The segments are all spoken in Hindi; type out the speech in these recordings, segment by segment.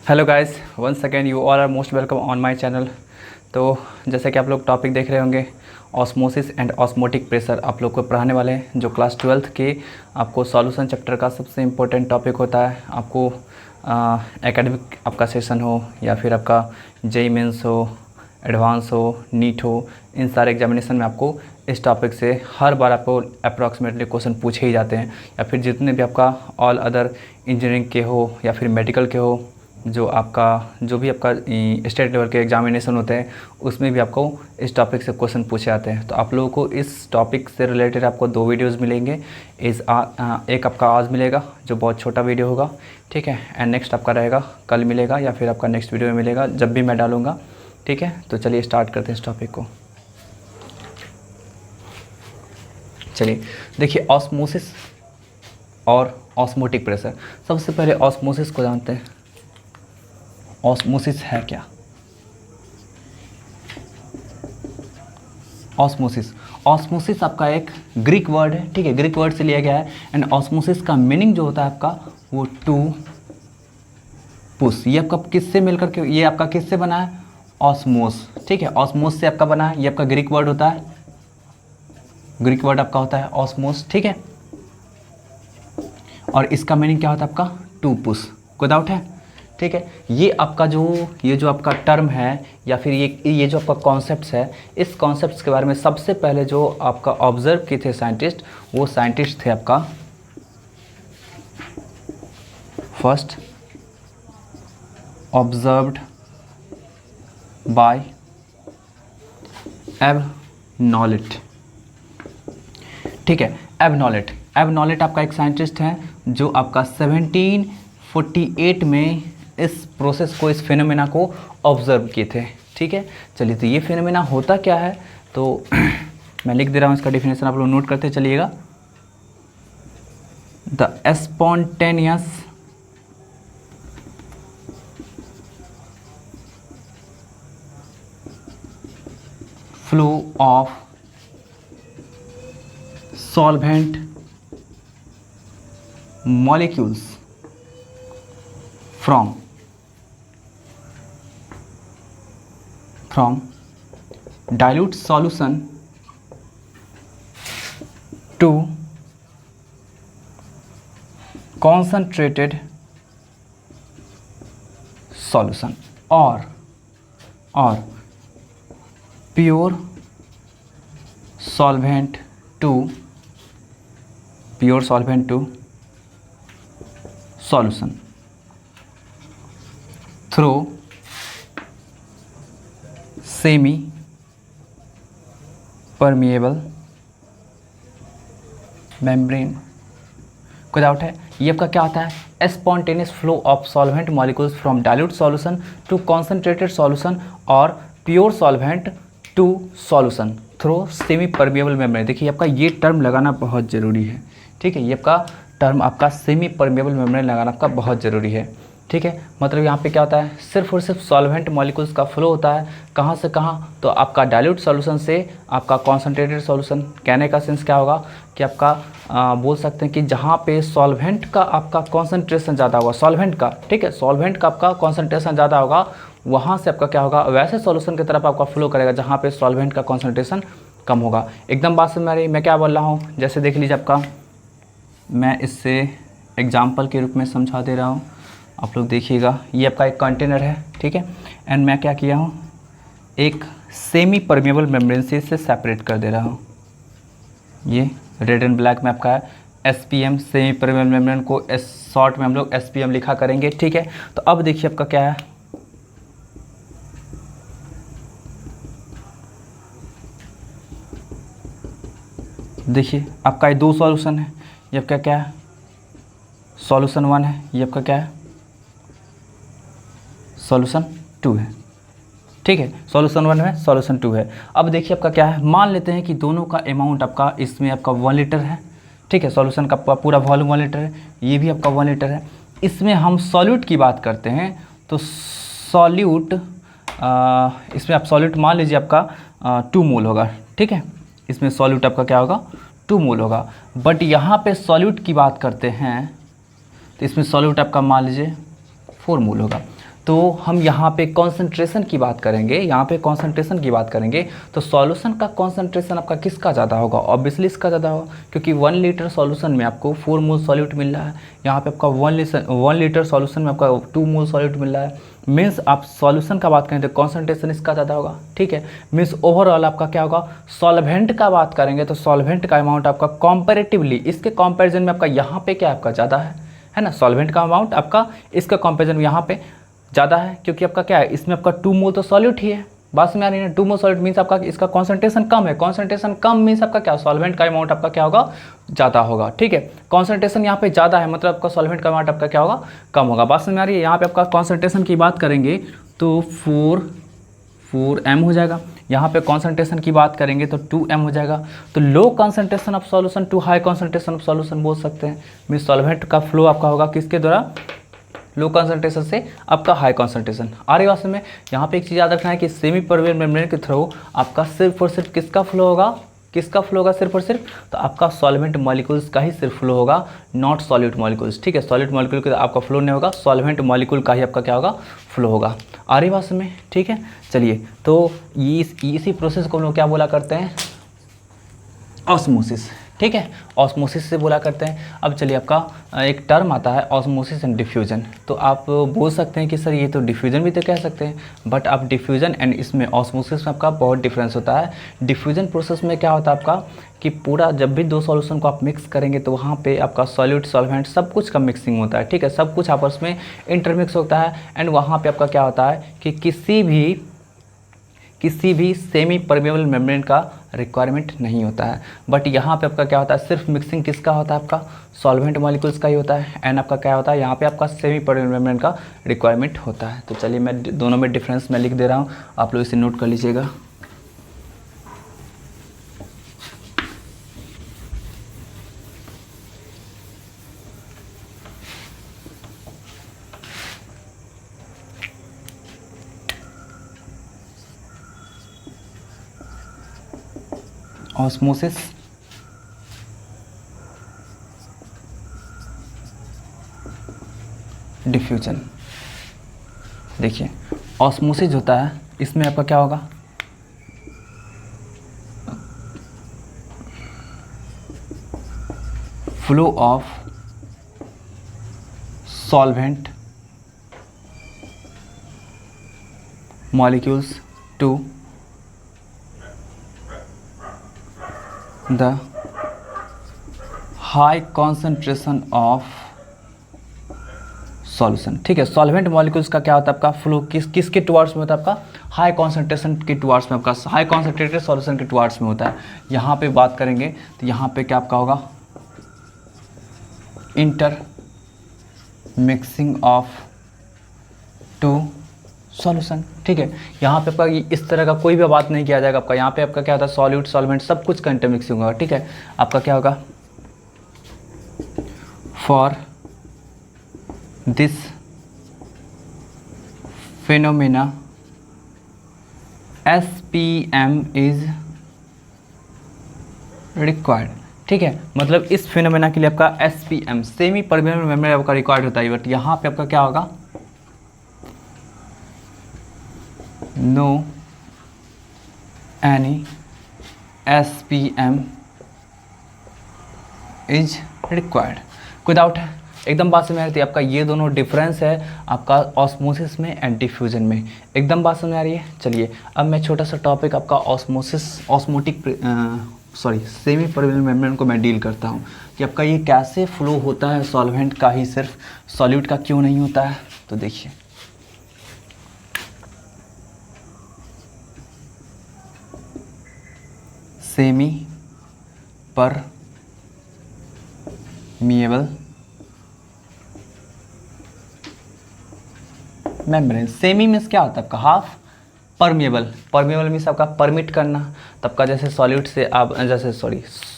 Hello guys, once again you all are most welcome on my channel. तो जैसे कि आप लोग टॉपिक देख रहे होंगे, ऑस्मोसिस एंड ऑस्मोटिक प्रेशर आप लोग को पढ़ाने वाले हैं, जो क्लास 12th के आपको सॉल्यूशन चैप्टर का सबसे इम्पोर्टेंट टॉपिक होता है। आपको एकेडमिक आपका सेशन हो या फिर आपका जेई मेंस हो, एडवांस हो, नीट हो, इन सारे एग्जामिनेशन में आपको इस टॉपिक से हर बार आपको अप्रॉक्सीमेटली क्वेश्चन पूछे ही जाते हैं। या फिर जितने भी आपका ऑल अदर इंजीनियरिंग के हो या फिर मेडिकल के हो, जो भी आपका स्टेट लेवल के एग्जामिनेशन होते हैं, उसमें भी आपको इस टॉपिक से क्वेश्चन पूछे जाते हैं। तो आप लोगों को इस टॉपिक से रिलेटेड आपको 2 वीडियोस मिलेंगे। एक आपका आज मिलेगा जो बहुत छोटा वीडियो होगा, ठीक है, एंड नेक्स्ट आपका रहेगा कल मिलेगा या फिर आपका नेक्स्ट वीडियो में मिलेगा जब भी मैं डालूँगा, ठीक है। तो चलिए स्टार्ट करते हैं इस टॉपिक को। चलिए देखिए, ऑस्मोसिस और ऑस्मोटिक प्रेशर। सबसे पहले ऑस्मोसिस को जानते हैं। ऑस्मोसिस है क्या? ऑस्मोसिस आपका एक ग्रीक वर्ड है, ठीक है, ग्रीक वर्ड से लिया गया है। एंड ऑस्मोसिस का मीनिंग जो होता है आपका वो टू पुश। ये आपका किससे मिलकर के, ये आपका किससे बना है? ऑस्मोस, ठीक है, ऑस्मोस से आपका बना है। ये आपका ग्रीक वर्ड होता है, ग्रीक वर्ड आपका होता है ऑस्मोस, ठीक है। और इसका मीनिंग क्या होता है आपका? To push. कोई डाउट है? ठीक है। ये आपका जो आपका टर्म है या फिर ये जो आपका कॉन्सेप्ट्स है, इस कॉन्सेप्ट्स के बारे में सबसे पहले जो आपका ऑब्जर्व किए थे साइंटिस्ट, वो साइंटिस्ट थे आपका फर्स्ट ऑब्जर्व्ड बाय एब नॉलेट, ठीक है। एब नॉलेट आपका एक साइंटिस्ट है जो आपका 1748 में इस प्रोसेस को, इस फिनोमेना को ऑब्जर्व किए थे, ठीक है। चलिए, तो ये फिनोमेना होता क्या है, तो मैं लिख दे रहा हूँ इसका डेफिनेशन, आप लोग नोट करते चलिएगा। The spontaneous flow of solvent molecules from dilute solution to concentrated solution or pure solvent to solution through semi permeable membrane। कोई डाउट है? ये आपका क्या होता है? Spontaneous flow of solvent molecules from dilute solution to concentrated solution और pure solvent to solution through semi permeable membrane. देखिए, आपका ये टर्म लगाना बहुत ज़रूरी है, ठीक है। ये आपका टर्म आपका सेमी परमिएबल मेम्ब्रेन लगाना आपका बहुत ज़रूरी है, ठीक है। मतलब यहाँ पे क्या होता है, सिर्फ और सिर्फ सॉल्वेंट मॉलिक्यूल्स का फ्लो होता है। कहाँ से कहाँ? तो आपका डाइल्यूट सॉल्यूशन से आपका कॉन्सेंट्रेटेड सॉल्यूशन। कहने का सेंस क्या होगा कि आपका बोल सकते हैं कि जहाँ पे सॉल्वेंट का आपका कॉन्सेंट्रेशन ज़्यादा होगा, सॉल्वेंट का, ठीक है, सॉल्वेंट का आपका कॉन्सेंट्रेशन ज़्यादा होगा, वहाँ से आपका क्या होगा, वैसे सॉल्यूशन की तरफ आपका फ्लो करेगा जहाँ पे सॉल्वेंट का कॉन्सेंट्रेशन कम होगा। एकदम बात समझ में आ रही? मैं क्या बोल रहा हूँ, जैसे देख लीजिए आपका, मैं इससे एग्जाम्पल के रूप में समझा दे रहा हूँ, आप लोग देखिएगा। ये आपका एक कंटेनर है, ठीक है, एंड मैं क्या किया हूँ, एक सेमी परमिएबल मेम्ब्रेन से इसे सेपरेट कर दे रहा हूँ। ये रेड एंड ब्लैक में आपका है SPM, सेमी परमिएबल मेम्ब्रेन को शॉर्ट में हम लोग SPM लिखा करेंगे, ठीक है। तो अब देखिए आपका क्या है, देखिए आपका ये 2 सॉल्यूशन है। ये आपका क्या है, सॉल्यूशन 1 है, ये आपका क्या है, सॉल्यूशन 2 है, ठीक है। सॉल्यूशन 1 है, सॉल्यूशन 2 है। अब देखिए आपका क्या है, मान लेते हैं कि दोनों का अमाउंट आपका इसमें आपका 1 लीटर है, ठीक है। सॉल्यूशन का पूरा वॉल्यूम 1 लीटर है, ये भी आपका 1 लीटर है। इसमें हम सॉल्यूट की बात करते हैं तो सॉल्यूट, इसमें आप सॉल्यूट मान लीजिए आपका 2 मोल होगा, ठीक है। इसमें सॉल्यूट आपका क्या होगा, 2 मोल होगा। बट यहाँ पे सॉल्यूट की बात करते हैं तो इसमें सॉल्यूट आपका मान लीजिए 4 मोल होगा। तो हम यहाँ पे कॉन्सेंट्रेशन की बात करेंगे, यहाँ पे कॉन्सेंट्रेशन की बात करेंगे तो सॉल्यूशन का कॉन्सेंट्रेशन आपका किसका ज़्यादा होगा? ऑब्वियसली इसका ज़्यादा होगा, क्योंकि 1 लीटर सॉल्यूशन में आपको 4 मोल सॉल्यूट मिल रहा है, यहाँ पे आपका 1 लीटर सॉल्यूशन में आपका 2 मोल सॉल्यूट मिल रहा है। मीन्स आप सॉल्यूशन का बात करें तो कॉन्सेंट्रेशन इसका ज़्यादा होगा, ठीक है। मीन्स ओवरऑल आपका क्या होगा? सॉल्वेंट का बात करेंगे तो सॉल्वेंट का अमाउंट आपका कंपैरेटिवली इसके कंपैरिजन में आपका यहाँ पे क्या आपका ज़्यादा है ना। सॉल्वेंट का अमाउंट आपका इसका कंपैरिजन में यहाँ पे ज़्यादा है, क्योंकि आपका क्या है, इसमें आपका 2 मोल तो सॉल्यूट ही है। बात में आ रही है ना, 2 मोल सॉल्यूट मीन्स आपका इसका कॉन्सेंट्रेशन कम है। कॉन्सेंट्रेशन कम मीन्स आपका क्या, सॉल्वेंट का अमाउंट आपका क्या होगा? ज़्यादा होगा, ठीक है। कॉन्सेंट्रेशन यहाँ पे ज़्यादा है, मतलब आपका सॉल्वेंट का अमाउंट आपका क्या होगा? कम होगा। बात में आ रही है। यहाँ पे आपका कॉन्सेंट्रेशन की बात करेंगे तो 4m हो जाएगा। यहाँ पे कॉन्सेंट्रेशन की बात करेंगे तो 2m हो जाएगा। तो low concentration of solution to high concentration of solution बोल सकते हैं। मीन्स सॉल्वेंट का फ्लो आपका होगा किसके द्वारा? लो कॉन्सेंट्रेशन से आपका हाई कॉन्सेंट्रेशन। आ रही बात में। यहाँ पे एक चीज़ याद रखना है कि सेमी परमेबल मेम्ब्रेन के थ्रू आपका सिर्फ और सिर्फ किसका फ्लो होगा? किसका फ्लो होगा सिर्फ और सिर्फ? तो आपका सॉल्वेंट मॉलिक्यूल्स का ही सिर्फ फ्लो होगा, नॉट सॉल्यूट मॉलिक्यूल्स, ठीक है। सॉल्यूट मॉलिक्यूल का आपका फ्लो नहीं होगा, सॉल्वेंट मॉलिक्यूल का ही आपका क्या होगा? फ्लो होगा। आ रही बात में, ठीक है। चलिए, तो इसी प्रोसेस को हम लोग क्या बोला करते हैं? ऑस्मोसिस, ठीक है। ऑस्मोसिस से बोला करते हैं। अब चलिए, आपका एक टर्म आता है ऑस्मोसिस एंड डिफ्यूजन। तो आप बोल सकते हैं कि सर ये तो डिफ्यूजन भी तो कह सकते हैं, बट आप डिफ्यूजन एंड इसमें ऑस्मोसिस में आपका बहुत डिफरेंस होता है। डिफ्यूजन प्रोसेस में क्या होता है आपका कि पूरा जब भी दो सॉल्यूशन को आप मिक्स करेंगे तो वहाँ पे आपका सॉल्यूट सॉल्वेंट सब कुछ का मिक्सिंग होता है, ठीक है। सब कुछ आपस में इंटरमिक्स होता है एंड वहाँ पे आपका क्या होता है कि किसी भी सेमी परमेबल मेम्ब्रेन का रिक्वायरमेंट नहीं होता है। बट यहाँ पे आपका क्या होता है? सिर्फ मिक्सिंग किसका होता है? आपका सॉल्वेंट मॉलिक्यूल्स का ही होता है। एंड आपका क्या होता है? यहाँ पे आपका सेमी परमेबल मेम्ब्रेन का रिक्वायरमेंट होता है। तो चलिए, मैं दोनों में डिफरेंस मैं लिख दे रहा हूँ, आप लोग इसे नोट कर लीजिएगा। Osmosis, diffusion. देखिए, ऑस्मोसिस होता है, इसमें आपका क्या होगा? Flow of solvent molecules to the high concentration of solution, ठीक है। सॉल्वेंट मॉलिक्यूल्स का क्या होता है? आपका फ्लो किसके टुवार्ड्स में होता है? आपका हाई कॉन्सेंट्रेशन के टुवार्ड्स में, आपका हाई कॉन्सेंट्रेटेड सॉल्यूशन के टुवार्ड्स में होता है। यहाँ पे बात करेंगे तो यहाँ पे क्या आपका होगा? Inter mixing of two solution, ठीक है। यहाँ पे आपका इस तरह का कोई भी बात नहीं किया जाएगा। आपका यहाँ पे आपका क्या होता है? सॉल्यूट सॉल्वेंट सब कुछ का इंटरमिक्सिंग होगा, ठीक है। आपका क्या होगा? For this phenomena SPM is required, ठीक है। मतलब इस फिनोमेना के लिए आपका SPM सेमी परमेबल मेम्ब्रेन आपका रिक्वायर्ड होता है। बट यहाँ पे आपका क्या होगा? No any SPM is required. कोई डाउट है? एकदम बात समझ आ रही थी। आपका ये दोनों डिफरेंस है आपका ऑस्मोसिस में एंड डिफ्यूजन में। एकदम बात समझ आ रही है। चलिए, अब मैं छोटा सा टॉपिक आपका सेमी परमेबल मेम्ब्रेन को मैं डील करता हूँ कि आपका ये कैसे फ्लो होता है सॉल्वेंट का ही, सिर्फ सॉल्यूट का क्यों नहीं होता है। तो देखिए, semi permeable membrane. Semi means क्या होता है आपका? हाफ। परमिएबल, परमिएबल मीन्स आपका परमिट करना। तब का जैसे सॉल्यूट से आप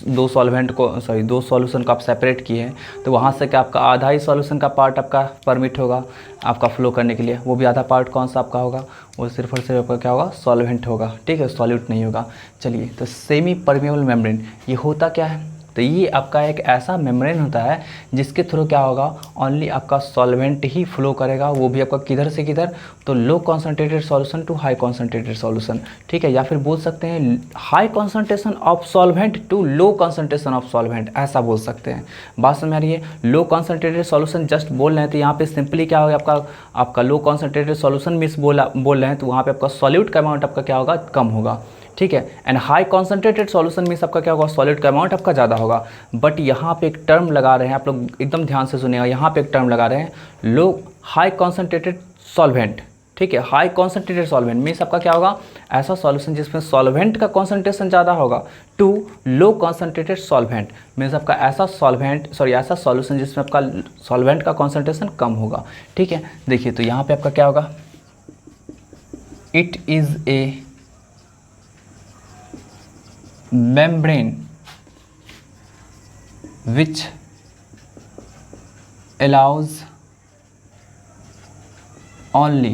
दो सॉल्यूशन को आप सेपरेट किए हैं तो वहाँ से क्या आपका आधा ही सॉल्यूशन का पार्ट आपका परमिट होगा आपका फ्लो करने के लिए। वो भी आधा पार्ट कौन सा आपका होगा? वो सिर्फ और सिर्फ आपका क्या होगा? सॉल्वेंट होगा, ठीक है। सॉल्यूट नहीं होगा। चलिए, तो सेमी परमिएबल मेम्ब्रेन ये होता क्या है? तो ये आपका एक ऐसा मेम्ब्रेन होता है जिसके थ्रू क्या होगा, ओनली आपका सॉल्वेंट ही फ्लो करेगा, वो भी आपका किधर से किधर, तो low concentrated solution to high concentrated solution, ठीक है, या फिर बोल सकते हैं high concentration of solvent to low concentration of solvent, ऐसा बोल सकते हैं। बात समझ आ रही है। लो कॉन्सेंट्रेटेड सॉल्यूशन जस्ट बोल रहे हैं तो यहाँ पे सिंपली क्या होगा, आपका लो कॉन्सेंट्रेटेड सॉल्यूशन मिस बोल रहे हैं तो वहाँ पे आपका सॉल्यूट का अमाउंट आपका क्या होगा, कम होगा, ठीक है। And high concentrated solution means आपका क्या होगा, सॉलिड का अमाउंट आपका ज़्यादा होगा। बट यहाँ पे एक टर्म लगा रहे हैं, आप लोग एकदम ध्यान से सुनिएगा, यहाँ पे एक टर्म लगा रहे हैं लो हाई कॉन्सेंट्रेटेड सॉल्वेंट, ठीक है। हाई कॉन्सेंट्रेटेड सॉल्वेंट मीन्स आपका क्या होगा, ऐसा सॉल्यूशन जिसमें सॉल्वेंट का कॉन्सेंट्रेशन ज़्यादा होगा, to low concentrated solvent means आपका ऐसा ऐसा सॉल्यूशन जिसमें आपका सॉल्वेंट का कॉन्सेंट्रेशन कम होगा, ठीक है। देखिए तो यहाँ पे आपका क्या होगा, it is a membrane which allows only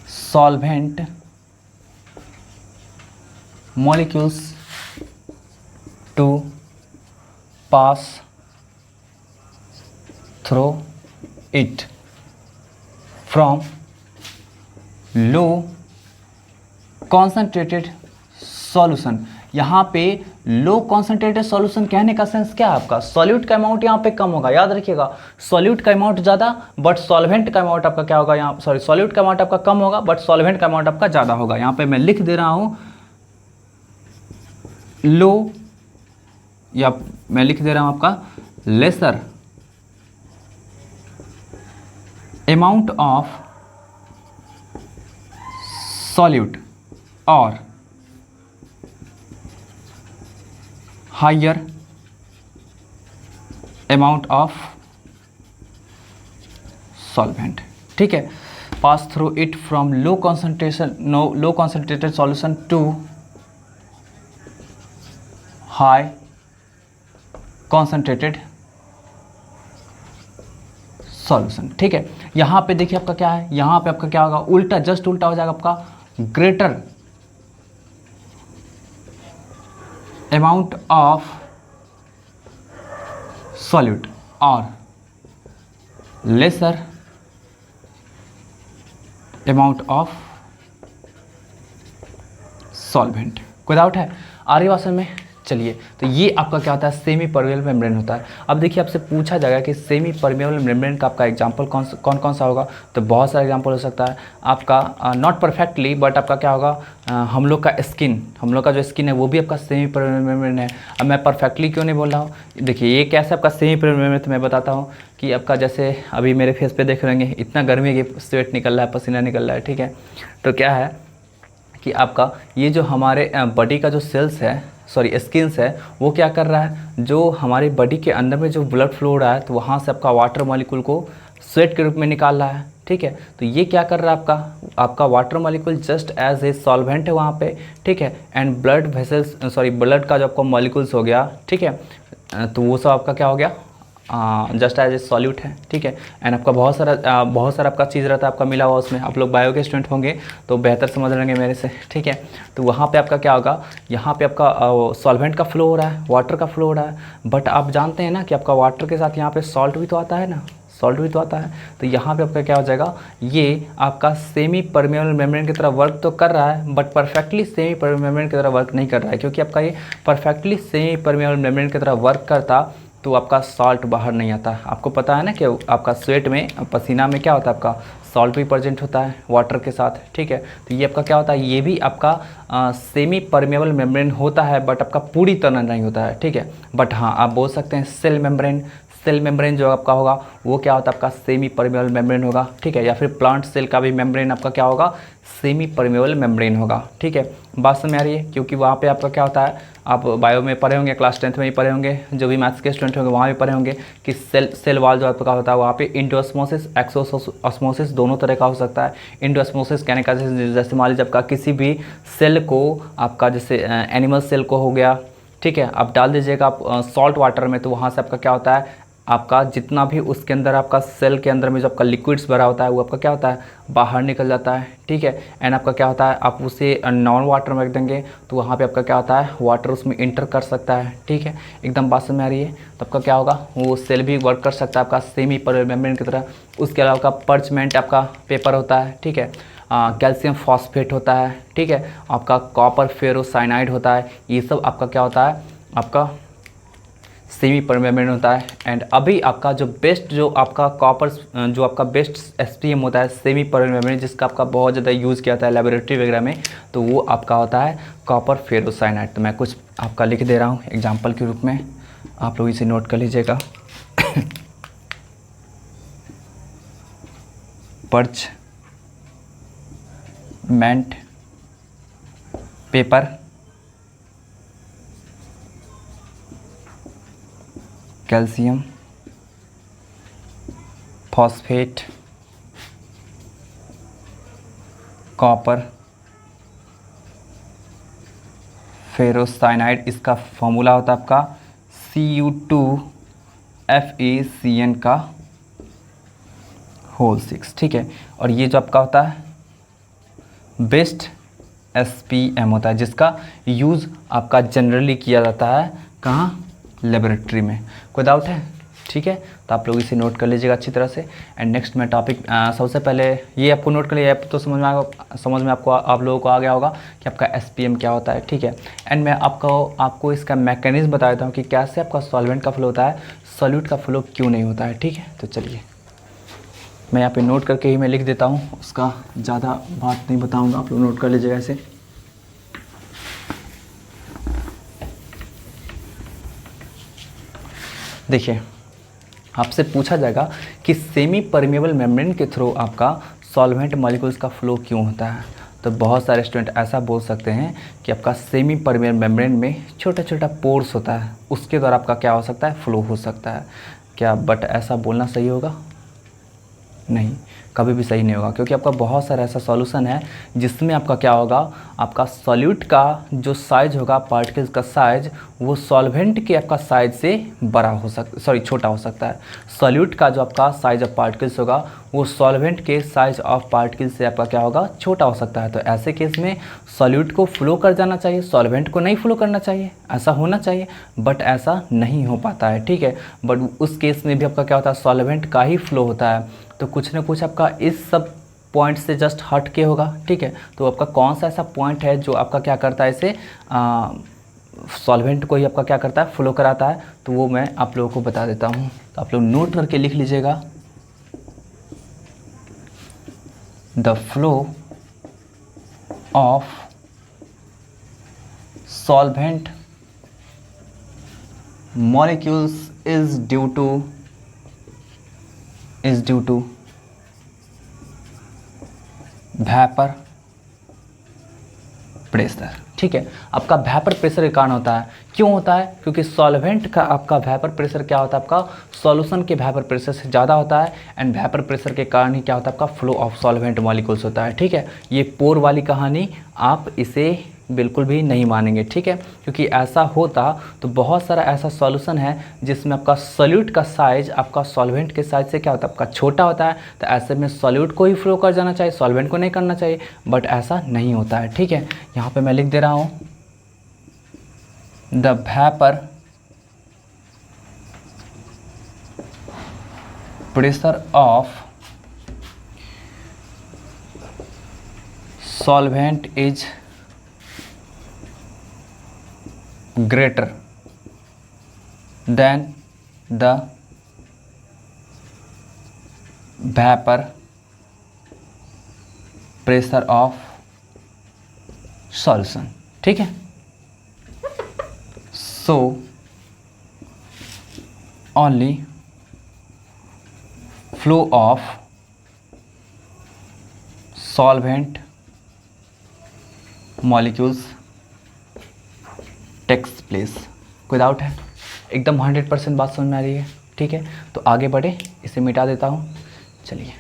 solvent molecules to pass through it from low concentrated solution. यहाँ पे लो कॉन्सेंट्रेटेड सॉल्यूशन कहने का सेंस क्या है आपका, सॉल्यूट का अमाउंट यहाँ पे कम होगा, याद रखिएगा, सॉल्यूट का अमाउंट ज़्यादा बट सॉल्वेंट का अमाउंट आपका क्या होगा, यहाँ सॉल्यूट का अमाउंट आपका कम होगा बट सॉल्वेंट का अमाउंट आपका ज़्यादा होगा। यहाँ पे मैं लिख दे रहा हूँ लो, या मैं लिख दे रहा हूँ आपका lesser amount of solute or higher amount of solvent, ठीक है, pass through it from low concentrated solution to high concentrated solution, ठीक है। यहाँ पे देखिए आपका क्या है, यहाँ पे आपका क्या होगा, उल्टा, जस्ट उल्टा हो जाएगा आपका, ग्रेटर अमाउंट ऑफ सॉल्यूट और लेसर अमाउंट ऑफ सॉल्वेंट। कोई डाउट है, आ रही बात समझ में? चलिए, तो ये आपका क्या होता है, सेमी परमेबल मेम्ब्रेन होता है। अब देखिए आपसे पूछा जाएगा कि सेमी परमेबल मेम्ब्रेन का आपका एग्जांपल कौन कौन सा होगा, तो बहुत सारा एग्जांपल हो सकता है आपका, नॉट परफेक्टली बट आपका क्या होगा, हम लोग का स्किन, हम लोग का जो स्किन है वो भी आपका सेमी परमेबल मेम्ब्रेन है। अब मैं परफेक्टली क्यों नहीं बोल रहा हूँ, देखिए ये कैसे आपका सेमी परमेबल मेम्ब्रेन, तो मैं बताता हूँ कि आपका जैसे अभी मेरे फेस पे देख रहेंगे, इतना गर्मी है कि स्वेट निकल रहा है, पसीना निकल रहा है, ठीक है। तो क्या है कि आपका ये जो हमारे बॉडी का जो सेल्स है, स्किन्स है, वो क्या कर रहा है, जो हमारी बॉडी के अंदर में जो ब्लड फ्लो हो रहा है तो वहाँ से आपका वाटर मॉलिक्यूल को स्वेट के रूप में निकाल रहा है, ठीक है। तो ये क्या कर रहा है, आपका water molecule just as a solvent है वहाँ पे, ठीक है। एंड ब्लड वेसल्स, ब्लड का जो आपका मॉलिक्यूल्स हो गया, ठीक है, तो वो सब आपका क्या हो गया, जस्ट एज ए सॉल्यूट है, ठीक है। एंड आपका बहुत सारा आपका चीज़ रहता है आपका मिला हुआ उसमें, आप लोग बायो के स्टूडेंट होंगे तो बेहतर समझ लेंगे मेरे से, ठीक है। तो वहाँ पे आपका क्या होगा, यहाँ पे आपका सॉल्वेंट का फ्लो हो रहा है, वाटर का फ्लो हो रहा है, बट आप जानते हैं ना कि आपका वाटर के साथ यहाँ पे सॉल्ट भी तो आता है ना, सॉल्ट भी तो आता है। तो यहाँ पे आपका क्या हो जाएगा, ये आपका सेमी परमेबल मेम्ब्रेन की तरह वर्क तो कर रहा है but perfectly semi permeable membrane की तरह वर्क नहीं कर रहा है, क्योंकि आपका ये परफेक्टली सेमी परमेबल मेम्ब्रेन की तरह वर्क करता तो आपका सॉल्ट बाहर नहीं आता। आपको पता है ना कि आपका स्वेट में, पसीना में क्या होता है, आपका सॉल्ट भी प्रेजेंट होता है वाटर के साथ, ठीक है। तो ये आपका क्या होता है, ये भी आपका सेमी परमेबल मेम्ब्रेन होता है बट आपका पूरी तरह नहीं होता है, ठीक है। बट हाँ, आप बोल सकते हैं सेल मेम्ब्रेन जो आपका होगा वो क्या होता है, आपका सेमी परमेबल मेम्ब्रेन होगा, ठीक है। या फिर प्लांट सेल का भी मेम्ब्रेन आपका क्या होगा, सेमी परमेबल मेम्ब्रेन होगा, ठीक है। बात समझ में आ रही है, क्योंकि वहाँ पे आपका क्या होता है, आप बायो में पढ़े होंगे, क्लास 10th में ही पढ़े होंगे, जो भी मैथ्स के स्टूडेंट होंगे वहाँ भी पढ़े होंगे कि सेल वॉल जो आपका होता है वहाँ पे इंडोस्मोसिस, एक्सोस्मोसिस दोनों तरह का हो सकता है। इंडोस्मोसिस कहने का जैसे मान लीजिए आपका किसी भी सेल को, आपका जैसे एनिमल सेल को हो गया, ठीक है, आप डाल दीजिएगा आप सॉल्ट वाटर में, तो वहाँ से आपका क्या होता है, आपका जितना भी उसके अंदर आपका सेल के अंदर में जो आपका लिक्विड्स भरा होता है वो आपका क्या होता है, बाहर निकल जाता है, ठीक है। एंड आपका क्या होता है, आप उसे नॉन वाटर में रख देंगे तो वहाँ पे आपका क्या होता है, वाटर उसमें इंटर कर सकता है, ठीक है। एकदम बात समझ में आ रही है। तो आपका क्या होगा, वो सेल भी वर्क कर सकता है आपका सेमी परमेबल मेम्ब्रेन की तरह। उसके अलावा आपका पर्चमेंट आपका पेपर होता है, ठीक है। कैल्शियम फॉस्फेट होता है, ठीक है। आपका कॉपर फेरोसाइनाइड होता है। ये सब आपका क्या होता है, आपका सेमी परमेबल होता है। एंड अभी आपका जो बेस्ट जो आपका कॉपर जो आपका बेस्ट एसटीएम होता है सेमी परमेबल, जिसका आपका बहुत ज़्यादा यूज़ किया जाता है लेबोरेटरी वगैरह में, तो वो आपका होता है कॉपर फेरोसाइनाइड। तो मैं कुछ आपका लिख दे रहा हूँ एग्जाम्पल के रूप में, आप लोग इसे नोट कर लीजिएगा। Parchment paper, calcium phosphate, copper ferrocyanide, इसका फॉर्मूला होता है आपका Cu2FeCN का होल 6, ठीक है। और ये जो आपका होता है बेस्ट SPM होता है, जिसका यूज़ आपका जनरली किया जाता है कहाँ, लेबोरेटरी में। कोई डाउट है, ठीक है। तो आप लोग इसे नोट कर लीजिएगा अच्छी तरह से। एंड नेक्स्ट मैं टॉपिक सबसे पहले ये आपको नोट कर लिया तो समझ में आपको आप लोगों को आ गया होगा कि आपका SPM क्या होता है, ठीक है। एंड मैं आपको इसका मैकेनिज्म बता देता हूँ कि कैसे आपका सॉल्वेंट का फ्लो होता है, सॉल्यूट का फ्लो क्यों नहीं होता है, ठीक है। तो चलिए मैं यहाँ पे नोट करके ही मैं लिख देता हूँ, उसका ज़्यादा बात नहीं बताऊँगा, आप लोग नोट कर लीजिएगा ऐसे। देखिए आपसे पूछा जाएगा कि सेमी परमेबल मेम्ब्रेन के थ्रू आपका सॉल्वेंट मॉलिक्यूल्स का फ्लो क्यों होता है। तो बहुत सारे स्टूडेंट ऐसा बोल सकते हैं कि आपका सेमी परमेबल मेम्ब्रेन में छोटा छोटा पोर्स होता है, उसके द्वारा आपका क्या हो सकता है, फ्लो हो सकता है क्या। बट ऐसा बोलना सही होगा नहीं, कभी भी सही नहीं होगा, क्योंकि आपका बहुत सारा ऐसा सॉल्यूशन है जिसमें आपका क्या होगा, आपका सॉल्यूट का जो साइज होगा, पार्टिकल्स का साइज, वो सॉल्वेंट के आपका साइज से बड़ा हो छोटा हो सकता है। सॉल्यूट का जो आपका साइज ऑफ पार्टिकल्स होगा वो सॉल्वेंट के साइज ऑफ पार्टिकल्स से आपका क्या होगा, छोटा हो सकता है। तो ऐसे केस में सॉल्यूट को फ्लो कर जाना चाहिए, सॉल्वेंट को नहीं फ्लो करना चाहिए, ऐसा होना चाहिए, बट ऐसा नहीं हो पाता है, ठीक है। बट उस केस में भी आपका क्या होता है, सॉल्वेंट का ही फ्लो होता है। तो कुछ ना कुछ आपका इस सब पॉइंट से जस्ट हट के होगा, ठीक है। तो आपका कौन सा ऐसा पॉइंट है जो आपका क्या करता है, इसे सॉल्वेंट को ही आपका क्या करता है, फ्लो कराता है। तो वो मैं आप लोगों को बता देता हूँ, तो आप लोग नोट करके लिख लीजिएगा। The flow of solvent molecules is due to vapor pressure, ठीक है। आपका वेपर प्रेशर के कारण होता है। क्यों होता है, क्योंकि सॉल्वेंट का आपका वेपर प्रेशर क्या होता है, आपका सॉल्यूशन के वेपर प्रेशर से ज़्यादा होता है। एंड वेपर प्रेशर के कारण ही क्या होता है, आपका फ्लो ऑफ सॉल्वेंट मॉलिक्यूल्स होता है, ठीक है। ये पोर वाली कहानी आप इसे बिल्कुल भी नहीं मानेंगे, ठीक है। क्योंकि ऐसा होता तो बहुत सारा ऐसा सॉल्यूशन है जिसमें आपका सॉल्यूट का साइज आपका सॉल्वेंट के साइज से क्या होता है, आपका छोटा होता है। तो ऐसे में सॉल्यूट को ही फ्लो कर जाना चाहिए, सॉल्वेंट को नहीं करना चाहिए, बट ऐसा नहीं होता है, ठीक है। यहाँ पे मैं लिख दे रहा हूँ, the vapour pressure of solvent is greater than the vapor pressure of solution, ठीक है। So only flow of solvent molecules takes place. कोई डाउट है, एकदम 100% बात समझ में आ रही है, ठीक है। तो आगे बढ़े, इसे मिटा देता हूँ, चलिए।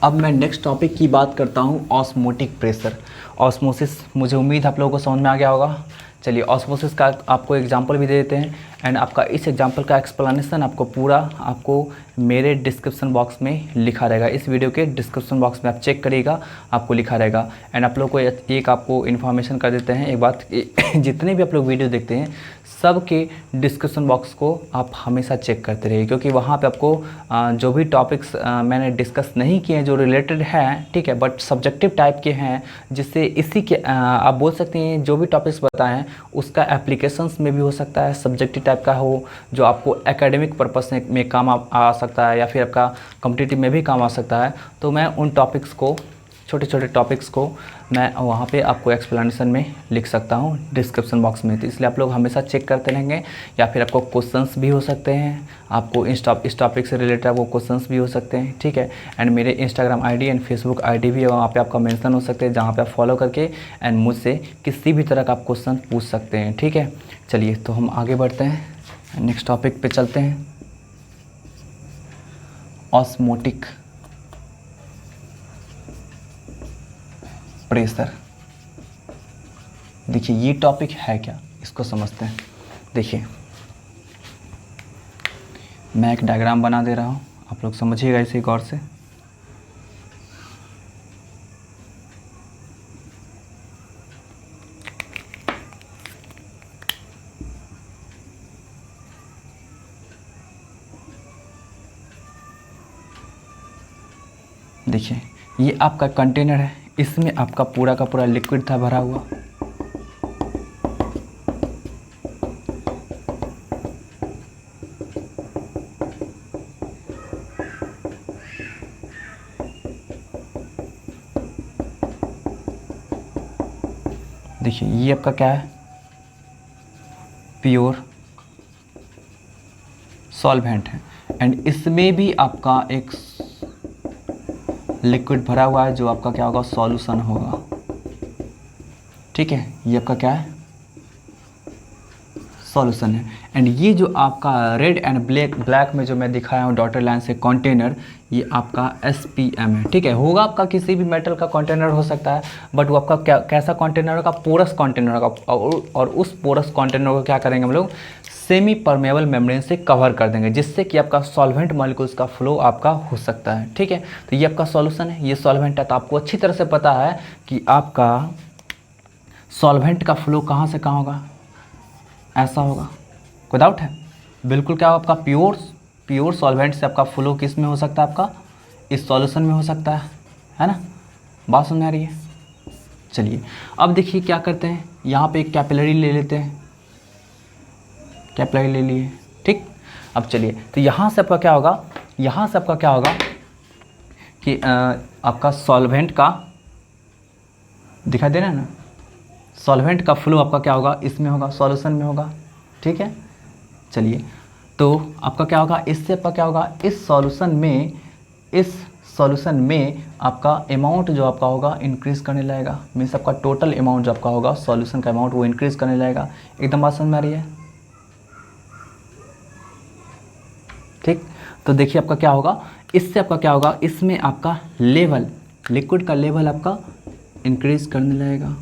अब मैं नेक्स्ट टॉपिक की बात करता हूँ, ऑस्मोटिक प्रेशर। ऑस्मोसिस, मुझे उम्मीद आप लोगों को समझ में आ गया होगा। चलिए ऑस्मोसिस का आपको एग्जांपल भी दे देते हैं, एंड आपका इस एग्जांपल का एक्सप्लेनेशन आपको पूरा आपको मेरे डिस्क्रिप्शन बॉक्स में लिखा रहेगा। इस वीडियो के डिस्क्रिप्शन बॉक्स में आप चेक करिएगा, आपको लिखा रहेगा। एंड आप लोग को एक आपको इन्फॉर्मेशन कर देते हैं एक बात, जितने भी आप लोग वीडियो देखते हैं सब के डिस्क्रिप्शन बॉक्स को आप हमेशा चेक करते रहिए, क्योंकि वहाँ पे आपको जो भी टॉपिक्स मैंने डिस्कस नहीं किए हैं जो रिलेटेड हैं, ठीक है, बट सब्जेक्टिव टाइप के हैं, जिससे इसी के आप बोल सकते हैं जो भी टॉपिक्स बताए हैं उसका एप्लीकेशंस में भी हो सकता है, सब्जेक्टिव टाइप का हो जो आपको एकेडमिक पर्पस में काम आ सकता है, या फिर आपका कॉम्पिटिटिव में भी काम आ सकता है। तो मैं उन टॉपिक्स को, छोटे छोटे टॉपिक्स को मैं वहाँ पे आपको एक्सप्लेनेशन में लिख सकता हूँ डिस्क्रिप्शन बॉक्स में। तो इसलिए आप लोग हमेशा चेक करते रहेंगे, या फिर आपको क्वेश्चंस भी हो सकते हैं, आपको इस टॉपिक से रिलेटेड आपको क्वेश्चंस भी हो सकते हैं, ठीक है। एंड मेरे Instagram ID and Facebook ID भी है, वहाँ पे आपका मेंशन हो सकते हैं, जहाँ पे आप फॉलो करके एंड मुझसे किसी भी तरह का आप क्वेश्चन पूछ सकते हैं, ठीक है। चलिए तो हम आगे बढ़ते हैं, नेक्स्ट टॉपिक पर चलते हैं, ऑस्मोटिक प्रेशर। देखिए ये टॉपिक है क्या, इसको समझते हैं। देखिए मैं एक डायग्राम बना दे रहा हूँ, आप लोग समझिएगा इसे गौर से। देखिए ये आपका कंटेनर है, इसमें आपका पूरा का पूरा लिक्विड था भरा हुआ। देखिए ये आपका क्या है, प्योर सॉल्वेंट है, एंड इसमें भी आपका एक लिक्विड भरा हुआ है जो आपका क्या होगा, सॉल्यूशन होगा, ठीक है। ये आपका क्या है, सॉल्यूशन है। एंड ये जो आपका रेड एंड ब्लैक में जो मैं दिखाया हूँ डॉटेड लाइन से कंटेनर, ये आपका SPM है, ठीक है। होगा आपका किसी भी मेटल का कंटेनर हो सकता है, बट वो आपका कैसा कंटेनर होगा, पोरस कंटेनर होगा, और उस पोरस कंटेनर को क्या करेंगे हम लोग, सेमी परमेबल मेम्ब्रेन से कवर कर देंगे, जिससे कि आपका सॉल्वेंट मॉलिक्यूल्स का फ्लो आपका हो सकता है, ठीक है। तो ये आपका सॉल्यूशन है, ये सॉल्वेंट है। तो आपको अच्छी तरह से पता है कि आपका सॉल्वेंट का फ्लो कहाँ से कहाँ होगा, ऐसा होगा, कोई डाउट है? बिल्कुल क्या आपका प्योर सॉल्वेंट से आपका फ्लो किस में हो सकता है, आपका इस सॉल्यूशन में हो सकता है ना। बात समझ आ रही है? चलिए अब देखिए क्या करते हैं, यहाँ पे एक कैपिलरी ले लेते हैं, कैपिलरी ले लिए, ठीक। अब चलिए तो यहाँ से आपका क्या होगा, यहाँ से आपका क्या होगा कि आपका सॉल्वेंट का दिखाई दे रहा है ना, सॉल्वेंट का फ्लो आपका क्या होगा, इसमें होगा, सॉल्यूशन में होगा, ठीक है। चलिए तो आपका क्या होगा, इससे आपका क्या होगा, इस सॉल्यूशन में आपका अमाउंट जो आपका होगा इंक्रीज़ करने लगेगा, मीन्स आपका टोटल अमाउंट जो आपका होगा सॉल्यूशन का अमाउंट वो इंक्रीज़ करने लगेगा। एकदम बात समझ में आ रही है? ठीक। तो देखिए आपका क्या होगा, इससे आपका क्या होगा, इसमें आपका लेवल, लिक्विड का लेवल आपका इंक्रीज़ करने लगेगा,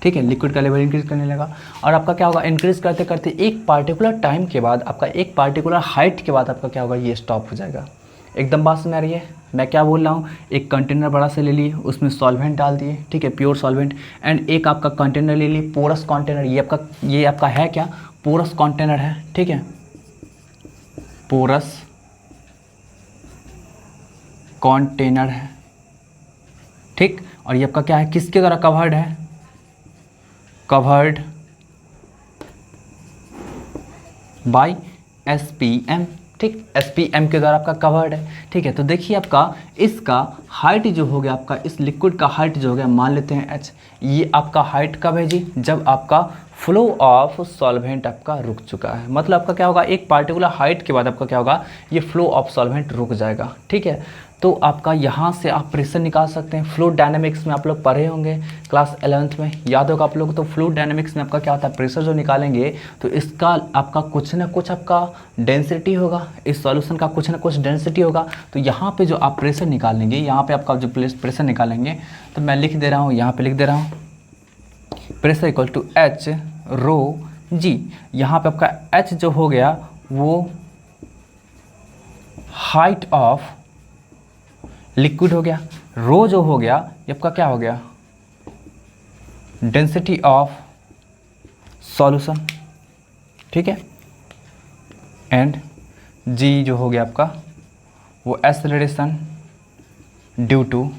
ठीक है। लिक्विड का लेवल इंक्रीज़ करने लगा, और आपका क्या होगा, इंक्रीज़ करते करते एक पार्टिकुलर टाइम के बाद, आपका एक पार्टिकुलर हाइट के बाद आपका क्या होगा, ये स्टॉप हो जाएगा। एकदम बात समझ आ रही है मैं क्या बोल रहा हूँ? एक कंटेनर बड़ा से ले लिए, उसमें सॉल्वेंट डाल दिए, ठीक है, प्योर सॉल्वेंट, एंड एक आपका कंटेनर ले लिए, पोरस कंटेनर। ये आपका है क्या, पोरस कंटेनर है, ठीक है, पोरस कंटेनर है, ठीक। और ये आपका क्या है, किसके द्वारा कवर्ड है, कवर्ड बाय SPM, ठीक, SPM के द्वारा आपका कवर्ड है, ठीक है। तो देखिए आपका इसका हाइट जो हो गया, आपका इस लिक्विड का हाइट जो हो गया, मान लेते हैं H, ये आपका हाइट कब है जी, जब आपका फ्लो ऑफ सॉल्वेंट आपका रुक चुका है। मतलब आपका क्या होगा, एक पार्टिकुलर हाइट के बाद आपका क्या होगा, ये फ्लो ऑफ सॉल्वेंट रुक जाएगा, ठीक है। तो आपका यहाँ से आप प्रेशर निकाल सकते हैं। फ्लूइड डायनामिक्स में आप लोग पढ़े होंगे क्लास 11th में, याद होगा आप लोग। तो फ्लूइड डायनामिक्स में आपका क्या होता है, प्रेशर जो निकालेंगे तो इसका आपका कुछ ना कुछ आपका डेंसिटी होगा, इस सॉल्यूशन का कुछ ना कुछ डेंसिटी होगा। तो यहाँ पे जो आप प्रेशर निकालेंगे, यहाँ पे आपका जो प्रेशर निकालेंगे, तो मैं लिख दे रहा हूँ, यहाँ पे लिख दे रहा हूँ, प्रेशर इक्वल टू एच रो जी। यहाँ पे आपका एच जो हो गया वो हाइट ऑफ लिक्विड हो गया, रो जो हो गया ये आपका क्या हो गया, डेंसिटी ऑफ सॉल्यूशन, ठीक है। एंड जी जो हो गया आपका वो एक्सेलरेशन ड्यू टू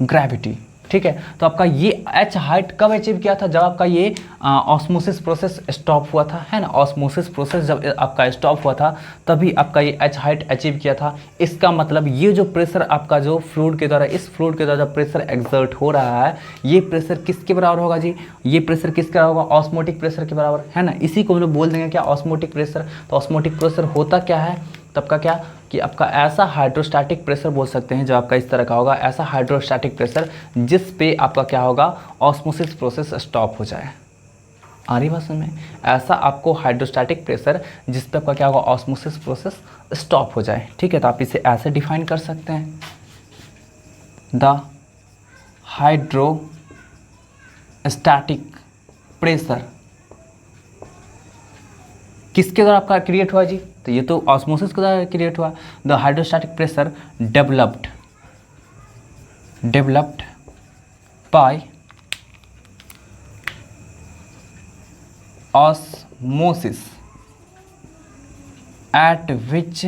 ग्रेविटी, ठीक है। तो आपका ये एच हाइट कब अचीव किया था, जब आपका ये ऑस्मोसिस प्रोसेस स्टॉप हुआ था, है ना। ऑस्मोसिस प्रोसेस जब आपका स्टॉप हुआ था तभी आपका ये एच हाइट अचीव किया था। इसका मतलब ये जो प्रेशर आपका जो फ्लूइड के द्वारा, इस फ्लूइड के द्वारा जो प्रेशर एक्सर्ट हो रहा है, ये प्रेशर किसके बराबर होगा जी, ये प्रेशर किसके बराबर होगा, ऑस्मोटिक प्रेशर के बराबर, है ना। इसी को हम लोग बोल देंगे क्या, ऑस्मोटिक प्रेशर। तो ऑस्मोटिक प्रेशर होता क्या है, तब का क्या कि आपका ऐसा हाइड्रोस्टैटिक प्रेशर बोल सकते हैं जो आपका इस तरह का होगा, ऐसा हाइड्रोस्टैटिक प्रेशर जिस पे आपका क्या होगा, ऑस्मोसिस प्रोसेस स्टॉप हो जाए। आ रही बात समझ में, ऐसा आपको हाइड्रोस्टैटिक प्रेशर जिस पे आपका क्या होगा, ऑस्मोसिस प्रोसेस स्टॉप हो जाए, ठीक है। तो आप इसे ऐसे डिफाइन कर सकते हैं, द हाइड्रोस्टैटिक प्रेशर किसके द्वारा आपका क्रिएट हुआ जी, तो ये तो ऑस्मोसिस के द्वारा क्रिएट हुआ। The hydrostatic pressure developed by osmosis eight which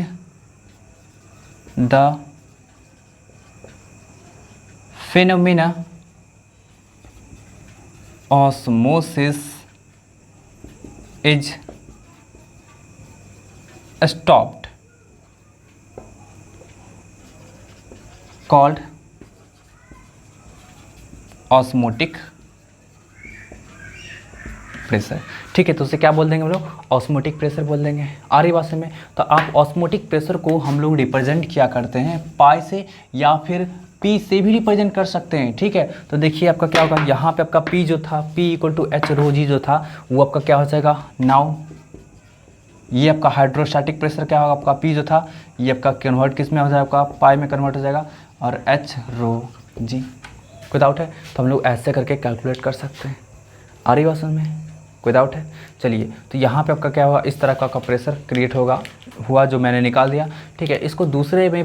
the phenomena osmosis is stopped called osmotic pressure, ठीक है। तो उसे क्या बोल देंगे हम लोग, ऑस्मोटिक प्रेशर बोल देंगे। आ रही बात में, तो आप ऑस्मोटिक प्रेशर को हम लोग रिप्रेजेंट किया करते हैं पाई से या फिर पी से भी रिप्रेजेंट कर सकते हैं, ठीक है। तो देखिए आपका क्या होगा, यहाँ पे आपका पी जो था, पी इक्वल टू एच रो जी जो था, वो आपका क्या हो जाएगा, नाउ ये आपका हाइड्रोस्टैटिक प्रेशर क्या होगा, आपका पी जो था ये आपका कन्वर्ट किस में हो जाएगा, आपका पाई में कन्वर्ट हो जाएगा, और एच रो जी। कोई डाउट है, तो हम लोग ऐसे करके कैलकुलेट कर सकते हैं। आ रही बात समझ में, कोई डाउट है। चलिए, तो यहाँ पे आपका क्या होगा, इस तरह का प्रेशर क्रिएट हुआ जो मैंने निकाल दिया, ठीक है। इसको दूसरे वे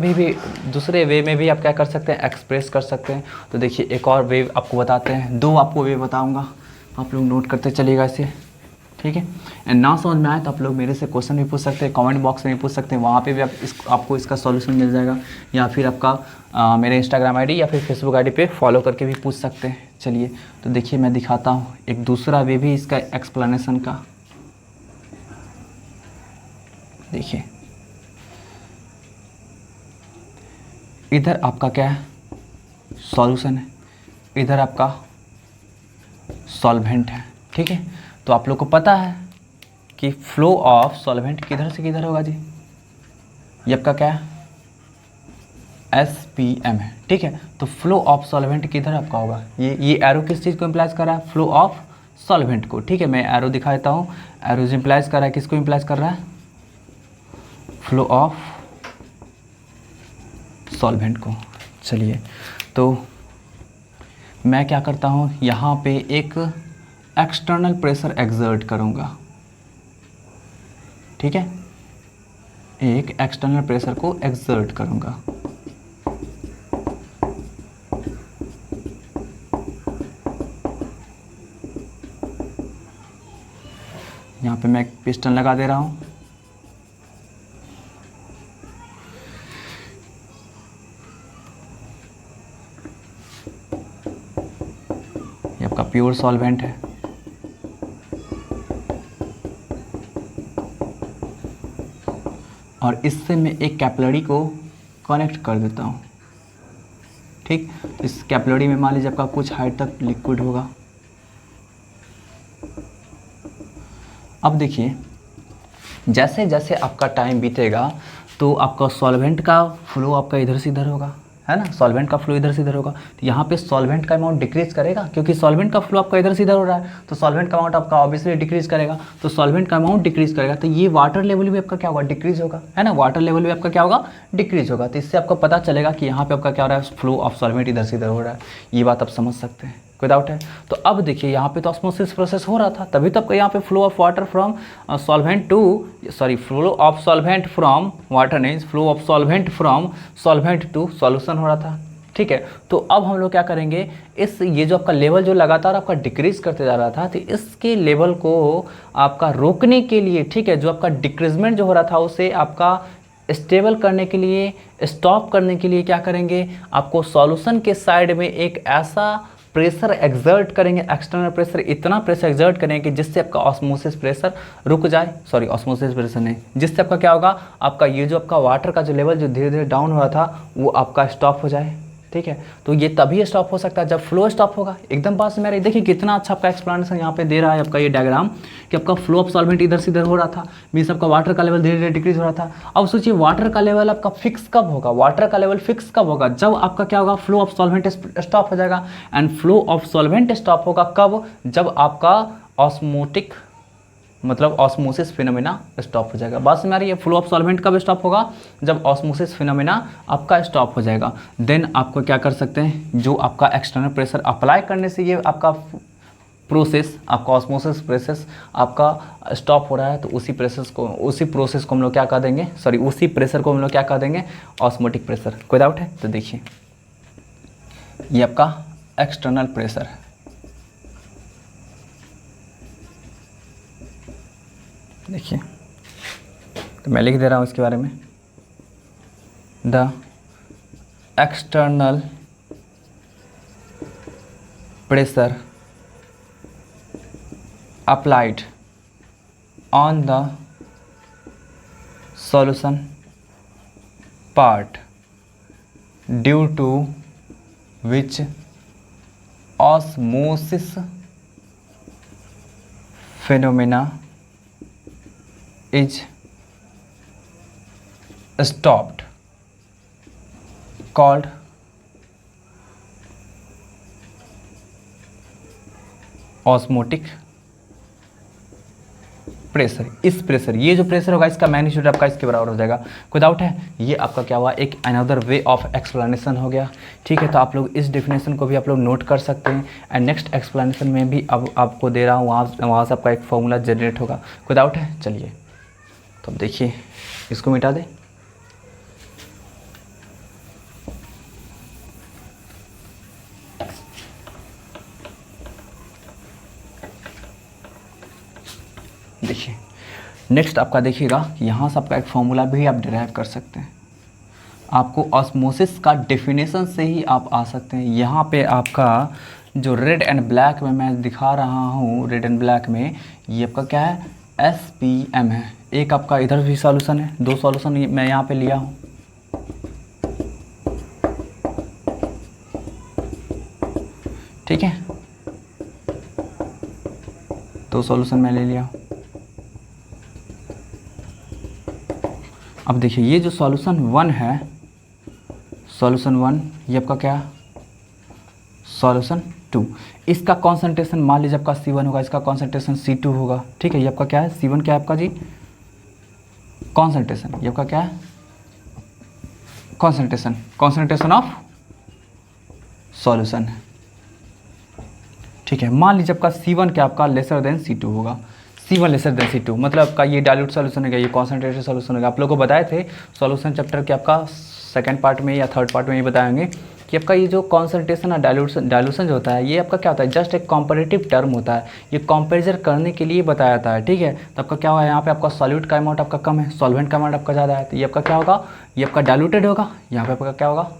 में भी आप क्या कर सकते हैं, एक्सप्रेस कर सकते हैं। तो देखिए एक और वेव आपको बताते हैं, दो आपको वेव बताऊँगा, आप लोग नोट करते चलिएगा इसे, ठीक है। एंड ना समझ में आए तो आप लोग मेरे से क्वेश्चन भी पूछ सकते हैं, कमेंट बॉक्स में भी पूछ सकते हैं, वहाँ पे भी आपको इसका सॉल्यूशन मिल जाएगा, या फिर आपका मेरे इंस्टाग्राम आईडी या फिर फेसबुक आईडी पे फॉलो करके भी पूछ सकते हैं। चलिए, तो देखिए मैं दिखाता हूँ एक दूसरा वे भी इसका एक्सप्लेनेशन का। देखिए इधर आपका क्या है, सॉल्यूशन है, इधर आपका सॉल्वेंट है, ठीक है। तो आप लोग को पता है कि फ्लो ऑफ सॉल्वेंट किधर से किधर होगा जी, ये आपका क्या है, SPM है, ठीक है। तो फ्लो ऑफ सॉल्वेंट किधर आपका होगा, ये एरो किस चीज़ को इम्प्लाइज कर रहा है, फ्लो ऑफ सॉल्वेंट को, ठीक है। मैं एरो दिखा देता हूँ, एरो इम्प्लाइज कर रहा है, किसको इम्प्लाइज कर रहा है, फ्लो ऑफ सॉल्वेंट को। चलिए, तो मैं क्या करता हूँ, यहाँ पे एक एक्सटर्नल प्रेशर एक्सर्ट करूँगा, ठीक है, एक एक्सटर्नल प्रेशर को एक्सर्ट करूँगा। यहाँ पे मैं एक पिस्टन लगा दे रहा हूँ, ये आपका प्योर सॉल्वेंट है, और इससे मैं एक कैपिलरी को कनेक्ट कर देता हूँ, ठीक। इस कैपिलरी में मान लीजिए आपका कुछ हाइट तक लिक्विड होगा। अब देखिए जैसे जैसे आपका टाइम बीतेगा तो आपका सॉल्वेंट का फ्लो आपका इधर से इधर होगा, है ना, सॉल्वेंट का फ्लो इधर से इधर होगा, तो यहाँ पे सॉल्वेंट का अमाउंट डिक्रीज करेगा, क्योंकि सॉल्वेंट का फ्लो आपका इधर से इधर हो रहा है, तो सॉल्वेंट का अमाउंट आपका ऑब्वियसली डिक्रीज करेगा, तो सॉल्वेंट का अमाउंट डिक्रीज करेगा, तो ये वाटर लेवल भी आपका क्या होगा, डिक्रीज होगा, है ना, वाटर लेवल भी आपका क्या होगा, डिक्रीज होगा। तो इससे आपको पता चलेगा कि यहाँ पे आपका क्या हो रहा है, फ्लो ऑफ सॉल्वेंट इधर से इधर हो रहा है, ये बात आप समझ सकते हैं, कोई डाउट है। तो अब देखिए यहाँ पे तो ऑस्मोसिस प्रोसेस हो रहा था, तभी तो आपका यहाँ पे flow of water from solvent to, sorry, flow of solvent from water नहीं, flow of solvent from solvent to solution हो रहा था, ठीक है। तो अब हम लोग क्या करेंगे, इस ये जो आपका लेवल जो लगातार आपका डिक्रीज करते जा रहा था, तो इसके लेवल को आपका रोकने के लिए, ठीक है, जो आपका डिक्रीजमेंट जो हो रहा था उसे आपका स्टेबल करने के लिए, स्टॉप करने के लिए क्या करेंगे, आपको सॉल्यूशन के साइड में एक ऐसा प्रेशर एक्सर्ट करेंगे, एक्सटर्नल प्रेशर, इतना प्रेशर एक्सर्ट करेंगे कि जिससे आपका ऑस्मोसिस प्रेशर रुक जाए, सॉरी ऑस्मोसिस प्रेशर नहीं, जिससे आपका क्या होगा, आपका ये जो आपका वाटर का जो लेवल जो धीरे धीरे डाउन हो रहा था वो आपका स्टॉप हो जाए, ठीक है। तो ये तभी स्टॉप हो सकता है जब फ्लो स्टॉप होगा। एकदम पास में मेरे देखिए कितना अच्छा आपका एक्सप्लेनेशन यहाँ पे दे रहा है आपका ये डायग्राम, कि आपका फ्लो ऑफ सॉल्वेंट इधर से इधर हो रहा था, मीन्स आपका वाटर का लेवल धीरे धीरे डिक्रीज हो रहा था। अब सोचिए वाटर का लेवल आपका फिक्स कब होगा, वाटर का लेवल फिक्स कब होगा, जब आपका क्या होगा, फ्लो ऑफ सॉल्वेंट स्टॉप हो जाएगा। And flow of solvent stop होगा कब, जब आपका ऑस्मोटिक मतलब ऑस्मोसिस फिनोमेना स्टॉप हो जाएगा। बात समझ आ रही है, फ्लो ऑफ सॉल्वेंट कब स्टॉप होगा, जब ऑस्मोसिस फिनोमेना आपका स्टॉप हो जाएगा। देन आपको क्या कर सकते हैं, जो आपका एक्सटर्नल प्रेशर अप्लाई करने से ये आपका प्रोसेस, आपका ऑस्मोसिस प्रोसेस आपका स्टॉप हो रहा है, तो उसी प्रोसेस को हम लोग क्या कर देंगे, सॉरी उसी प्रेशर को हम लोग क्या कर देंगे, ऑस्मोटिक प्रेशर। कोई डाउट है? तो देखिए ये आपका एक्सटर्नल प्रेशर है, देखिए तो मैं लिख दे रहा हूँ इसके बारे में, the external pressure applied on the solution part due to which osmosis phenomena is stopped called osmotic pressure. इस प्रेशर, ये जो प्रेशर होगा इसका मैग्नीट्यूड आपका इसके बराबर हो जाएगा। कोई डाउट है? ये आपका क्या हुआ, एक अनदर वे ऑफ एक्सप्लेनेशन हो गया, ठीक है। तो आप लोग इस डेफिनेशन को भी आप लोग नोट कर सकते हैं। एंड नेक्स्ट एक्सप्लेनेशन में भी अब आपको दे रहा हूँ, वहाँ से आपका एक फॉर्मूला जनरेट होगा। कोई डाउट है? चलिए तो अब देखिए, इसको मिटा दें। देखिए नेक्स्ट आपका देखिएगा, यहाँ से आपका एक फॉर्मूला भी आप डिराइव कर सकते हैं। आपको ऑस्मोसिस का डेफिनेशन से ही आप आ सकते हैं। यहाँ पे आपका जो रेड एंड ब्लैक में मैं दिखा रहा हूँ, रेड एंड ब्लैक में ये आपका क्या है, SPM है। एक आपका इधर भी सॉल्यूशन है, दो सॉल्यूशन मैं यहाँ पे लिया हूँ, ठीक है, दो सॉल्यूशन मैं ले लिया हूँ। अब देखिए ये जो सॉल्यूशन 1 है, सॉल्यूशन 1 ये आपका क्या, सॉल्यूशन 2, इसका कॉन्सेंट्रेशन मान लीजिए आपका C1 होगा, इसका कॉन्सेंट्रेशन C2 होगा, ठीक है। ये आपका क्या है, C1 क्या है आपका जी, कॉन्सेंट्रेशन, ये आपका क्या है, कॉन्सेंट्रेशन ऑफ सॉल्यूशन, ठीक है। मान लीजिए आपका C1 क्या आपका लेसर देन C2 होगा, C1 लेसर देन C2, मतलब आपका ये डाइल्यूट सॉल्यूशन है, ये कॉन्सेंट्रेटेड सॉल्यूशन है। आप लोगों को बताए थे सॉल्यूशन चैप्टर के आपका सेकंड पार्ट में या थर्ड पार्ट में ये बताएंगे कि आपका ये जो कॉन्सेंट्रेशन और डाइल्यूशन जो होता है, ये आपका क्या होता है, जस्ट एक कॉम्परेटिव टर्म होता है, ये कंपेरिजन करने के लिए बताया जाता है, ठीक है। तो आपका क्या हुआ, यहाँ पे आपका सॉल्यूट का अमाउंट आपका कम है, सॉल्वेंट का अमाउंट आपका ज़्यादा है, तो ये आपका क्या होगा, ये आपका डाइल्यूटेड होगा, यहाँ पे आपका क्या होगा,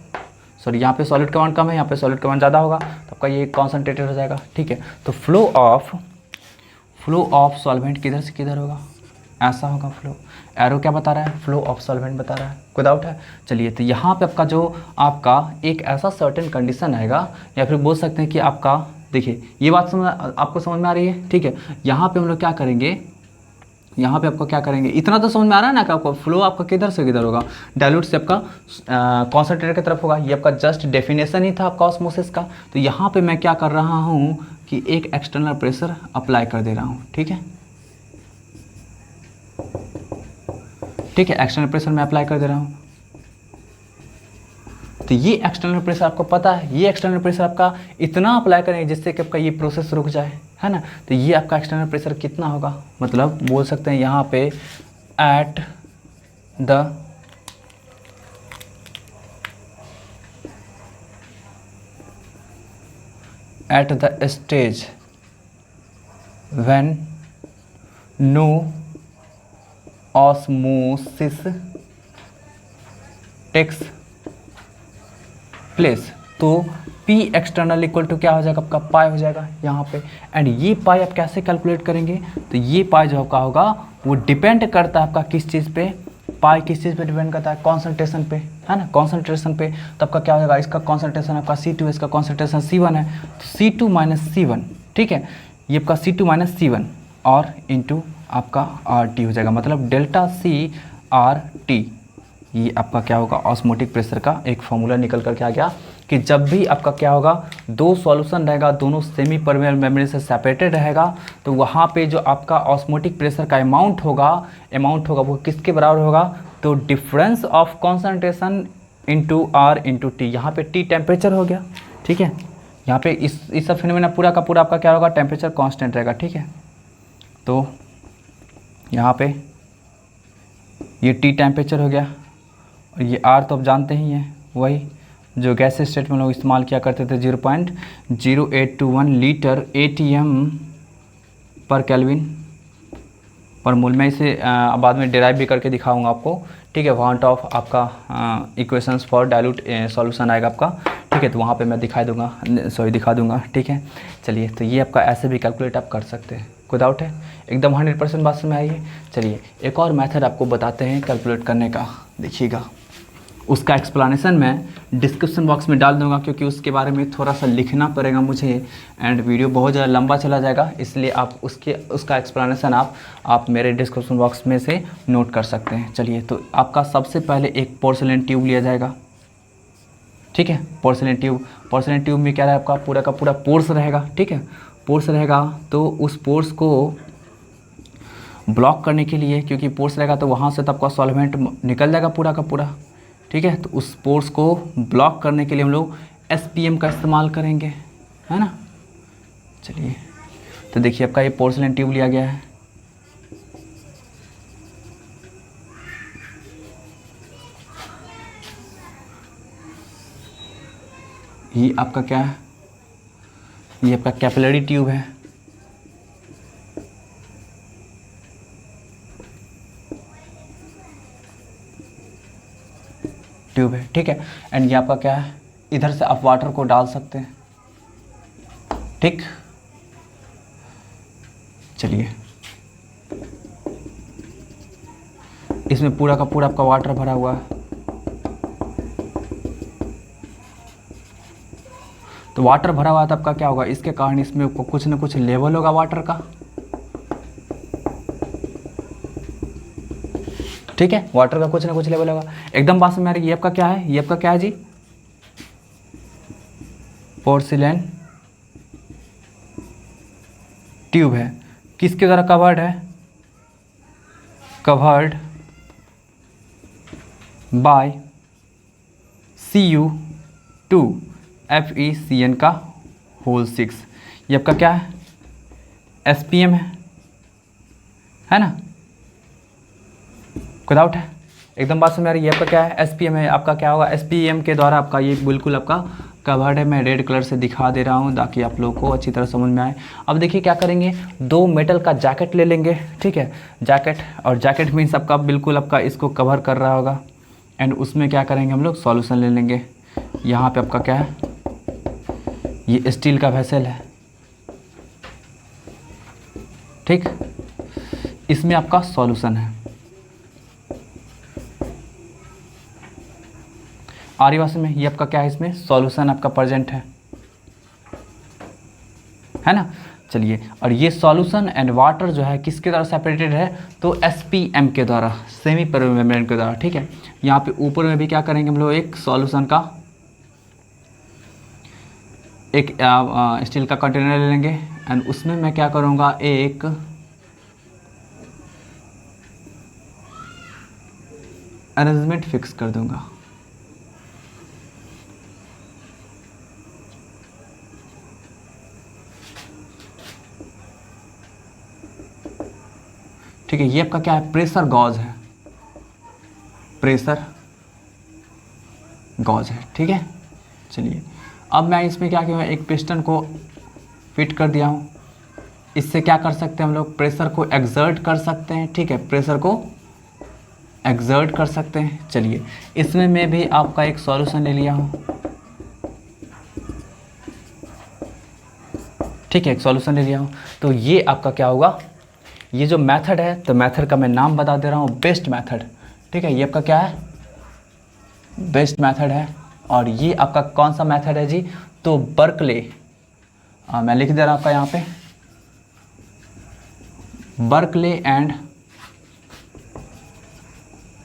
सॉरी यहाँ पे सॉलिड का अमाउंट कम है, यहाँ पे सॉलिड का अमाउंट ज़्यादा होगा, तो आपका ये कॉन्सेंट्रेटेड हो जाएगा, ठीक है। तो फ्लो ऑफ सॉल्वेंट किधर से किधर होगा, ऐसा होगा फ्लो। एरो क्या बता रहा है, फ्लो ऑफ सॉल्वेंट बता रहा है। कोई डाउट है? चलिए तो यहाँ पे आपका जो आपका एक ऐसा सर्टेन कंडीशन आएगा, या फिर बोल सकते हैं कि आपका, देखिए ये बात आपको समझ में आ रही है, ठीक है। यहाँ पे हम लोग क्या करेंगे, यहाँ पे आपको क्या करेंगे, इतना तो समझ में आ रहा है ना कि आपको फ्लो आपका किधर से किधर होगा, डाइल्यूट से आपका कॉन्सेंट्रेट की तरफ होगा। ये आपका जस्ट डेफिनेशन ही था आपका ऑस्मोसिस का। तो यहाँ पे मैं क्या कर रहा हूँ कि एक एक्सटर्नल प्रेशर अप्लाई कर दे रहा हूँ। ठीक है, ठीक है, एक्सटर्नल प्रेशर मैं अप्लाई कर दे रहा हूँ। तो ये एक्सटर्नल प्रेशर आपको पता है, ये एक्सटर्नल प्रेशर आपका इतना अप्लाई करेंगे जिससे कि आपका ये प्रोसेस रुक जाए, है ना। तो ये आपका एक्सटर्नल प्रेशर कितना होगा, मतलब बोल सकते हैं यहाँ पे at the stage when no osmosis takes place. तो P एक्सटर्नल इक्वल टू क्या हो जाएगा, आपका पाई हो जाएगा यहाँ पे। एंड ये पाई आप कैसे कैलकुलेट करेंगे, तो ये पाई जो आपका होगा वो डिपेंड करता है आपका किस चीज़ पे, पाई किस चीज़ पे डिपेंड करता है, कॉन्सेंट्रेशन पे, है ना, कॉन्सेंट्रेशन पे। तो आपका क्या हो जाएगा, इसका कॉन्सेंट्रेशन आपका C2 है, इसका कॉन्सेंट्रेशन C1 है, तो C2 माइनस C1, ठीक है, ये आपका C2 माइनस C1 और इंटू आपका RT हो जाएगा, मतलब डेल्टा CRT। ये आपका क्या होगा, ऑस्मोटिक प्रेशर का एक फॉर्मूला निकल कर के आ गया कि जब भी आपका क्या होगा, दो सॉल्यूशन रहेगा, दोनों सेमी परमेबल मेम्ब्रेन से सेपरेटेड रहेगा, तो वहाँ पे जो आपका ऑस्मोटिक प्रेशर का अमाउंट होगा वो किसके बराबर होगा, तो difference of concentration into R into T. यहाँ पे T टेम्परेचर हो गया, ठीक है, यहाँ पे इस सब फिनोमेना पूरा का पूरा आपका क्या होगा, टेम्परेचर कांस्टेंट रहेगा, ठीक है। तो यहाँ पे ये T टेम्परेचर हो गया और ये R तो आप जानते ही हैं, वही जो गैस स्टेट में लोग इस्तेमाल किया करते थे, 0.0821 लीटर ATM पर केल्विन पर मोल। मैं इसे बाद में डिराइव भी करके दिखाऊंगा आपको, ठीक है। वांट ऑफ आपका इक्वेशंस फॉर डाइल्यूट सॉल्यूशन आएगा आपका, ठीक है, तो वहाँ पे मैं दिखा दूंगा, ठीक है। चलिए, तो ये आपका ऐसे भी कैलकुलेट आप कर सकते हैं, कोई डाउट है, एकदम 100% बात समझ में आई है। चलिए, एक और मेथड आपको बताते हैं कैलकुलेट करने का, देखिएगा। उसका एक्सप्लेनेशन मैं डिस्क्रिप्शन बॉक्स में डाल दूंगा, क्योंकि उसके बारे में थोड़ा सा लिखना पड़ेगा मुझे एंड वीडियो बहुत ज़्यादा लंबा चला जाएगा, इसलिए आप उसका एक्सप्लेनेशन आप मेरे डिस्क्रिप्शन बॉक्स में से नोट कर सकते हैं। चलिए, तो आपका सबसे पहले एक पोर्सिलेन ट्यूब लिया जाएगा, ठीक है। पोर्सिलेन ट्यूब में क्या है, आपका पूरा का पूरा पोर्स रहेगा, ठीक है, पोर्स रहेगा। तो उस पोर्स को ब्लॉक करने के लिए, क्योंकि पोर्स रहेगा तो वहाँ से तो आपका सॉल्वेंट निकल जाएगा पूरा का पूरा, ठीक है। तो उस पोर्स को ब्लॉक करने के लिए हम लोग SPM का इस्तेमाल करेंगे, है ना। चलिए, तो देखिए आपका ये पोर्सिलेन ट्यूब लिया गया है, ये आपका क्या है, ये आपका कैपिलरी ट्यूब है, ठीक है। एंड ये आपका क्या है, इधर से आप वाटर को डाल सकते हैं, ठीक। चलिए, इसमें पूरा का पूरा आपका वाटर भरा हुआ है। तो वाटर भरा हुआ है तो आपका क्या होगा, इसके कारण इसमें कुछ ना कुछ लेवल होगा वाटर का, ठीक है, वाटर का कुछ ना कुछ लेवल होगा, एकदम बात में आ रही है। ये आपका क्या है, ये आपका क्या है जी, पोर्सिलेन ट्यूब है, किसके द्वारा कवर्ड है, कवर्ड बाय Cu2 FeCN का होल 6। ये आपका क्या है, SPM है ना, कोई डाउट है, एकदम बात समझ आ रही है। ये आपका क्या है, SPM है, आपका क्या होगा, SPM के द्वारा आपका ये बिल्कुल आपका कवर्ड है। मैं रेड कलर से दिखा दे रहा हूँ ताकि आप लोगों को अच्छी तरह समझ में आए। अब देखिए क्या करेंगे, दो मेटल का जैकेट ले लेंगे, ठीक है, जैकेट, और जैकेट मीन्स आपका बिल्कुल आपका इसको कवर कर रहा होगा। एंड उसमें क्या करेंगे, हम लोग सॉल्यूशन ले लेंगे। यहाँ पे आपका क्या है, ये स्टील का वेसल है, ठीक, इसमें आपका सॉल्यूशन है। आर्यवासी में ये आपका क्या है, इसमें सॉल्यूशन आपका प्रेजेंट है ना। चलिए, और ये सॉल्यूशन एंड वाटर जो है किसके द्वारा सेपरेटेड है, तो एसपीएम के द्वारा, सेमी परमेबल मेम्ब्रेन के द्वारा। ठीक है, यहाँ पे ऊपर में भी क्या करेंगे हम लोग, एक सॉल्यूशन का एक स्टील का कंटेनर ले लेंगे एंड उसमें मैं क्या करूँगा, एक अरेंजमेंट फिक्स कर दूंगा। ठीक है, ये आपका क्या है, प्रेशर गॉज है, प्रेशर गॉज है। ठीक है, चलिए अब मैं इसमें क्या किया, एक पिस्टन को फिट कर दिया हूँ। इससे क्या कर सकते हैं हम लोग, प्रेशर को एक्सर्ट कर सकते हैं। ठीक है, प्रेशर को एक्सर्ट कर सकते हैं। चलिए, इसमें मैं भी आपका एक सॉल्यूशन ले लिया हूँ। ठीक है, एक सॉल्यूशन ले लिया हूँ। तो ये आपका क्या होगा, ये जो मेथड है, तो मेथड का मैं नाम बता दे रहा हूँ, बेस्ट मेथड। ठीक है, ये आपका क्या है, बेस्ट मेथड है। और ये आपका कौन सा मेथड है जी, तो बर्कले, मैं लिख दे रहा हूँ आपका यहाँ पे, बर्कले एंड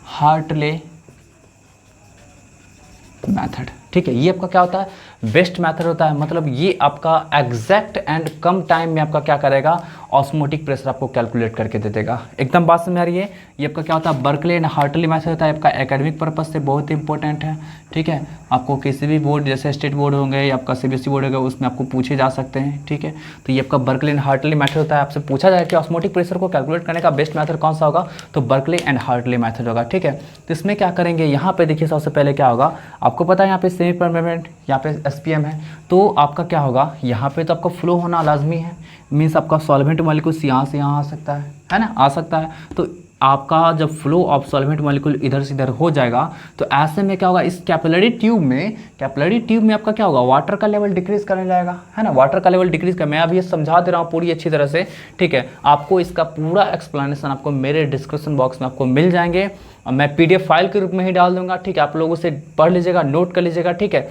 हार्टले मेथड। ठीक है, ये आपका क्या होता है, बेस्ट मेथड होता है। मतलब ये आपका एग्जैक्ट एंड कम टाइम में आपका क्या करेगा, ऑस्मोटिक प्रेशर आपको कैलकुलेट करके दे देगा। एकदम बात समझ आ रही है। ये आपका क्या होता है, बर्कले एंड हार्टली मेथड होता है, आपका एकेडमिक पर्पज से बहुत ही इंपॉर्टेंट है। ठीक है, आपको किसी भी बोर्ड जैसे स्टेट बोर्ड होंगे या आपका सीबीएसई बोर्ड होगा, उसमें आपको पूछे जा सकते हैं। ठीक है, तो ये आपका बर्कले एंड हार्टली मेथड होता है। आपसे पूछा जाए कि ऑस्मोटिक प्रेशर को कैलकुलेट करने का बेस्ट मेथड कौन सा होगा, तो बर्कले एंड हार्टली मेथड होगा। ठीक है, तो इसमें क्या करेंगे, यहाँ पे देखिए सबसे पहले क्या होगा, आपको पता है यहाँ पे सेमी परमानेंट, यहाँ पे एसपीएम है, तो आपका क्या होगा, यहाँ पे तो आपका फ्लो होना लाजमी है। मीन्स आपका सॉल्वेंट मॉलिक्यूल्स यहाँ से यहाँ आ सकता है ना, आ सकता है। तो आपका जब फ्लो ऑफ सॉल्वेंट मॉलिक्यूल इधर से इधर हो जाएगा, तो ऐसे में क्या होगा, इस कैपिलरी ट्यूब में आपका क्या होगा, वाटर का लेवल डिक्रीज करने जाएगा, है ना, वाटर का लेवल डिक्रीज कर, मैं अभी ये समझा दे रहा हूँ पूरी अच्छी तरह से। ठीक है, आपको इसका पूरा एक्सप्लेनेशन आपको मेरे डिस्क्रिप्शन बॉक्स में आपको मिल जाएंगे, और मैं पीडीएफ फाइल के रूप में ही डाल दूंगा। ठीक है, आप लोग उसे पढ़ लीजिएगा, नोट कर लीजिएगा। ठीक है,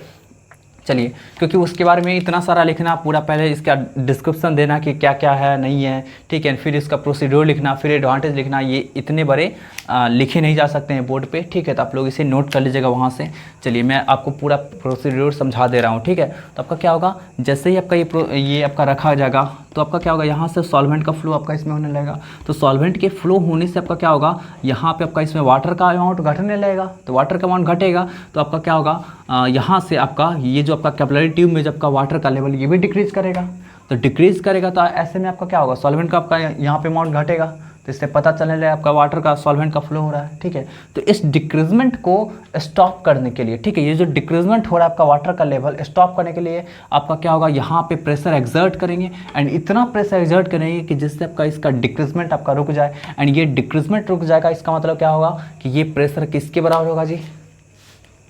चलिए, क्योंकि उसके बारे में इतना सारा लिखना, पूरा पहले इसका डिस्क्रिप्शन देना कि क्या क्या है नहीं है। ठीक है, फिर इसका प्रोसीड्योर लिखना, फिर एडवांटेज लिखना, ये इतने बड़े लिखे नहीं जा सकते हैं बोर्ड पे। ठीक है, तो आप लोग इसे नोट कर लीजिएगा वहाँ से। चलिए, मैं आपको पूरा प्रोसीड्योर समझा दे रहा हूँ। ठीक है, तो आपका क्या होगा, जैसे ही आपका ये आपका रखा जाएगा, तो आपका क्या होगा, यहाँ से सॉल्वेंट का फ्लो आपका इसमें होने लगेगा। तो सॉल्वेंट के फ्लो होने से आपका क्या होगा, यहाँ पे आपका इसमें वाटर का अमाउंट घटने लगेगा। तो वाटर का अमाउंट घटेगा तो आपका क्या होगा, यहाँ से आपका ये जो आपका कैपिलरी ट्यूब में जब का वाटर का लेवल ये भी डिक्रीज करेगा। तो डिक्रीज करेगा तो ऐसे में आपका क्या होगा, सॉल्वेंट का आपका यहाँ पे अमाउंट घटेगा। तो इससे पता चलने लगा आपका वाटर का सॉल्वेंट का फ्लो हो रहा है। ठीक है, तो इस डिक्रीजमेंट को स्टॉप करने के लिए, ठीक है, ये जो डिक्रीजमेंट हो रहा है आपका वाटर का लेवल, स्टॉप करने के लिए आपका क्या होगा, यहाँ पे प्रेशर एक्सर्ट करेंगे एंड इतना प्रेशर एक्सर्ट करेंगे कि जिससे आपका इसका डिक्रीजमेंट आपका रुक जाए। एंड ये डिक्रीजमेंट रुक जाएगा, इसका मतलब क्या होगा कि ये प्रेशर किसके बराबर होगा जी,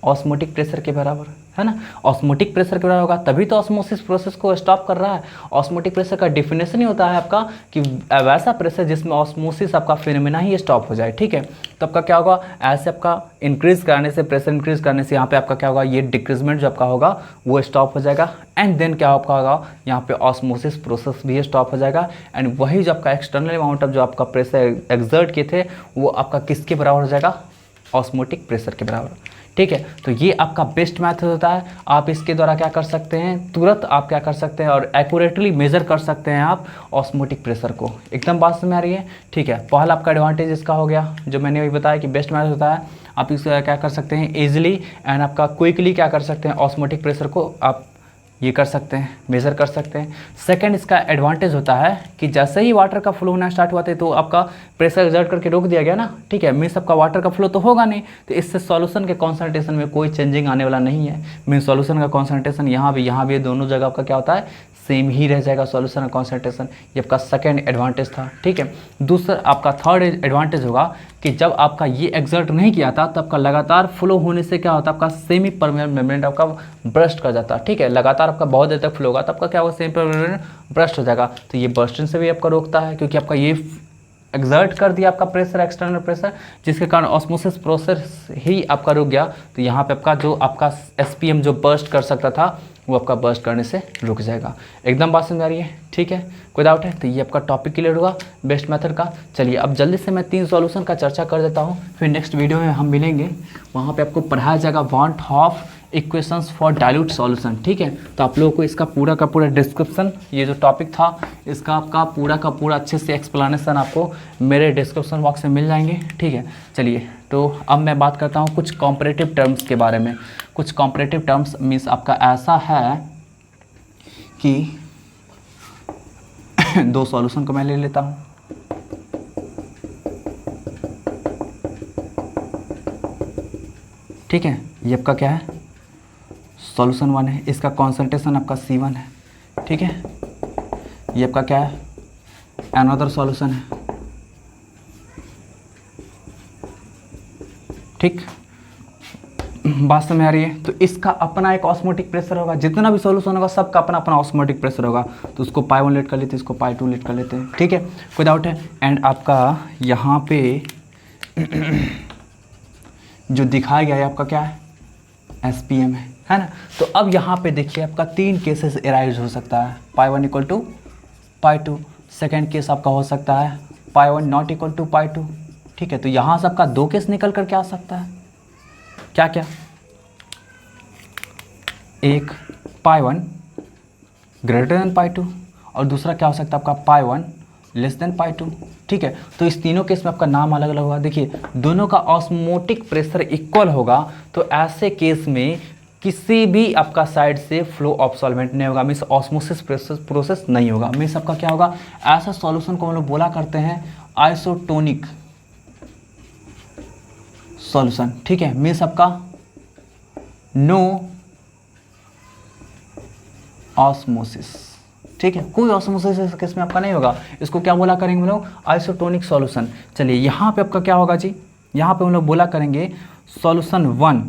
ऑस्मोटिक प्रेशर के बराबर, है ना। ऑस्मोटिक प्रेशर के बराबर होगा, तभी तो ऑस्मोसिस प्रोसेस को स्टॉप कर रहा है। ऑस्मोटिक प्रेशर का डेफिनेशन ही होता है आपका कि वैसा प्रेशर जिसमें ऑस्मोसिस आपका फिनोमेना ही स्टॉप हो जाए। ठीक है, तो आपका क्या होगा, ऐसे आपका इंक्रीज करने से, प्रेशर इंक्रीज करने से यहाँ पे आपका क्या होगा, ये डिक्रीजमेंट जो आपका होगा वो स्टॉप हो जाएगा। एंड देन क्या आपका होगा, यहाँ पे ऑस्मोसिस प्रोसेस भी स्टॉप हो जाएगा। एंड वही जो आपका एक्सटर्नल अमाउंट ऑफ जो आपका प्रेशर एक्सर्ट किए थे, वो आपका किसके बराबर हो जाएगा, ऑस्मोटिक प्रेशर के बराबर। ठीक है, तो ये आपका बेस्ट मेथड होता है। आप इसके द्वारा क्या कर सकते हैं, तुरंत आप क्या कर सकते हैं और एक्यूरेटली मेजर कर सकते हैं आप ऑस्मोटिक प्रेशर को। एकदम बात समझ आ रही है। ठीक है, पहला आपका एडवांटेज इसका हो गया, जो मैंने अभी बताया कि बेस्ट मेथड होता है। आप इसका क्या कर सकते हैं, ईजिली एंड आपका क्विकली क्या कर सकते हैं, ऑस्मोटिक प्रेशर को आप ये कर सकते हैं, मेज़र कर सकते हैं। सेकंड इसका एडवांटेज होता है कि जैसे ही वाटर का फ्लो होना स्टार्ट हुआ था, तो आपका प्रेशर एक्सर्ट करके रोक दिया गया ना। ठीक है, मीन्स आपका वाटर का फ्लो तो होगा नहीं, तो इससे सॉल्यूशन के कॉन्सेंट्रेशन में कोई चेंजिंग आने वाला नहीं है। मीन्स सॉल्यूशन का कॉन्सेंट्रेशन यहाँ भी दोनों जगह आपका क्या होता है, सेम ही रह जाएगा सॉल्यूशन का कॉन्सेंट्रेशन। ये आपका सेकंड एडवांटेज था। ठीक है, दूसरा आपका थर्ड एडवांटेज होगा कि जब आपका ये एक्सर्ट नहीं किया था, तब आपका लगातार फ्लो होने से क्या होता है, आपका सेमी परमेबल मेम्ब्रेन आपका ब्रस्ट कर जाता है। ठीक है, लगातार आपका बहुत देर तक फ्लो होगा, तब आपका क्या होगा, सेमी परमेबल मेम्ब्रेन ब्रस्ट हो जाएगा। तो ये बर्स्टिंग से भी आपका रोकता है, क्योंकि आपका ये एक्सर्ट कर दिया आपका प्रेशर, एक्सटर्नल प्रेशर, जिसके कारण ऑस्मोसिस प्रोसेस ही आपका रुक गया। तो यहाँ पे आपका जो आपका एसपीएम जो बर्स्ट कर सकता था, वो आपका बर्स्ट करने से रुक जाएगा। एकदम बात समझ आ रही है, ठीक है, कोई डाउट है? तो ये आपका टॉपिक क्लियर होगा बेस्ट मेथड का। चलिए अब जल्दी से मैं 3 सॉल्यूशन का चर्चा कर देता हूँ, फिर नेक्स्ट वीडियो में हम मिलेंगे, वहाँ पे आपको पढ़ाया जाएगा want of equations for dilute solution, ठीक है। तो आप लोगों को इसका पूरा का पूरा डिस्क्रिप्शन, ये जो टॉपिक था इसका आपका पूरा का पूरा अच्छे से एक्सप्लेनेशन आपको मेरे डिस्क्रिप्शन बॉक्स में मिल जाएंगे, ठीक है। चलिए तो अब मैं बात करता हूँ कुछ कॉम्परेटिव टर्म्स के बारे में। कुछ कॉम्परेटिव टर्म्स मीन्स आपका ऐसा है कि 2 सॉल्यूशन को मैं ले लेता हूँ, ठीक है। ये आपका क्या है, सॉल्यूशन 1 है, इसका कॉन्सेंट्रेशन आपका C1 है, ठीक है। ये आपका क्या है, अनदर सॉल्यूशन है, ठीक। बात समझ में आ रही है? तो इसका अपना एक ऑस्मोटिक प्रेशर होगा, जितना भी सॉल्यूशन होगा सबका अपना अपना ऑस्मोटिक प्रेशर होगा। तो उसको π1 लेट कर लेते हैं, इसको π2 लेट कर लेते हैं, ठीक है, कोई डाउट है? एंड आपका यहाँ पे जो दिखाया गया है आपका क्या है, SPM है ना। तो अब यहाँ पे देखिए आपका 3 केसेस एराइज हो सकता है, π1 इक्वल टू π2। सेकेंड केस आपका हो सकता है π1 नॉट इक्वल टू π2, ठीक है। तो यहाँ से आपका 2 केस निकल कर क्या आ सकता है, क्या क्या, एक π1 ग्रेटर देन π2 और दूसरा क्या हो सकता है आपका π1 लेस देन π2, ठीक है। तो इस तीनों केस में आपका नाम अलग अलग होगा। देखिए दोनों का ऑस्मोटिक प्रेशर इक्वल होगा, तो ऐसे केस में किसी भी आपका साइड से फ्लो ऑफ सॉल्वेंट नहीं होगा, मीन्स ऑस्मोसिस प्रोसेस नहीं होगा। मीन्स आपका क्या होगा, ऐसा सॉल्यूशन को हम लोग बोला करते हैं आइसोटोनिक सॉल्यूशन, ठीक है। मीन्स आपका नो ऑस्मोसिस, ठीक है, कोई ऑस्मोसिस इस केस में आपका नहीं होगा। इसको क्या बोला करेंगे हम लोग, आइसोटोनिक सॉल्यूशन। चलिए यहाँ पे आपका क्या होगा जी, यहाँ पे हम लोग बोला करेंगे सॉल्यूशन 1।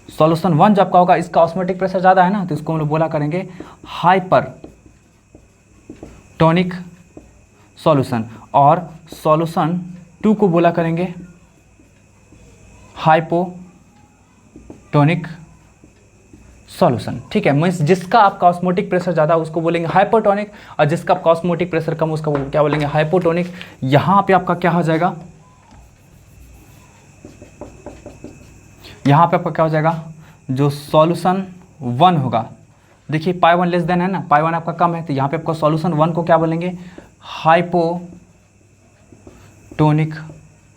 सॉल्यूशन 1 जो आपका होगा इसका ऑस्मोटिक प्रेशर ज़्यादा है ना, तो इसको हम लोग बोला करेंगे हाइपरटोनिक सॉल्यूशन। और सॉल्यूशन 2 को बोला करेंगे हाइपोटोनिक सॉल्यूशन, ठीक है। मीन्स जिसका आपका ऑस्मोटिक प्रेशर ज़्यादा उसको बोलेंगे हाइपरटोनिक, और जिसका आपका ऑस्मोटिक प्रेशर कम उसका क्या बोलेंगे, हाइपोटोनिक। यहाँ पे आपका क्या हो जाएगा, यहाँ पे आपका क्या हो जाएगा, जो सॉल्यूशन 1 होगा, देखिए π1 लेस देन है ना, π1 आपका कम है, तो यहाँ पे आपका सॉल्यूशन 1 को क्या बोलेंगे, हाइपोटोनिक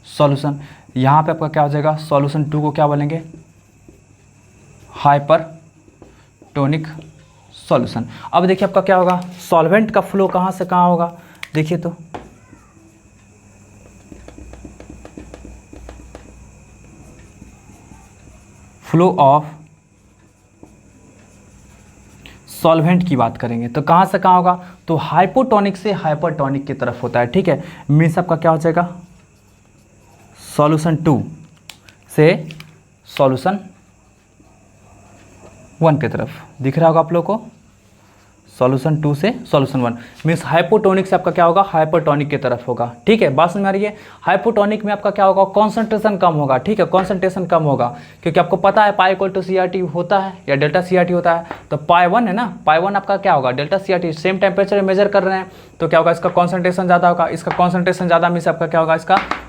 सॉल्यूशन। यहाँ पे आपका क्या हो जाएगा, सॉल्यूशन 2 को क्या बोलेंगे, हाइपरटोनिक सॉल्यूशन। अब देखिए आपका क्या होगा, सॉल्वेंट का फ्लो कहाँ से कहाँ होगा, देखिए तो फ्लो ऑफ सॉल्वेंट की बात करेंगे तो कहाँ से कहाँ होगा, तो हाइपोटोनिक से हाइपरटोनिक की तरफ होता है, ठीक है। मीन्स आपका क्या हो जाएगा, सॉल्यूशन 2 से सॉल्यूशन 1 की तरफ, दिख रहा होगा आप लोग को, सॉल्यूशन 2 से सॉल्यूशन 1। मीन्स हाइपोटोनिक से आपका क्या होगा, हाइपरटोनिक की तरफ होगा, ठीक है। बात समझ में आ रही है? हाइपोटोनिक में आपका क्या होगा, कॉन्सेंट्रेशन कम होगा, ठीक है, कॉन्सेंट्रेशन कम होगा, क्योंकि आपको पता है पाई इक्वल टू CRT होता है या डेल्टा CRT होता है। तो π1 है ना, π1 आपका क्या होगा, delta CRT, same temperature measure कर रहे हैं, तो क्या होगा, इसका कॉन्सेंट्रेशन ज़्यादा होगा। इसका कॉन्सेंट्रेशन ज़्यादा मीन्स आपका क्या होगा,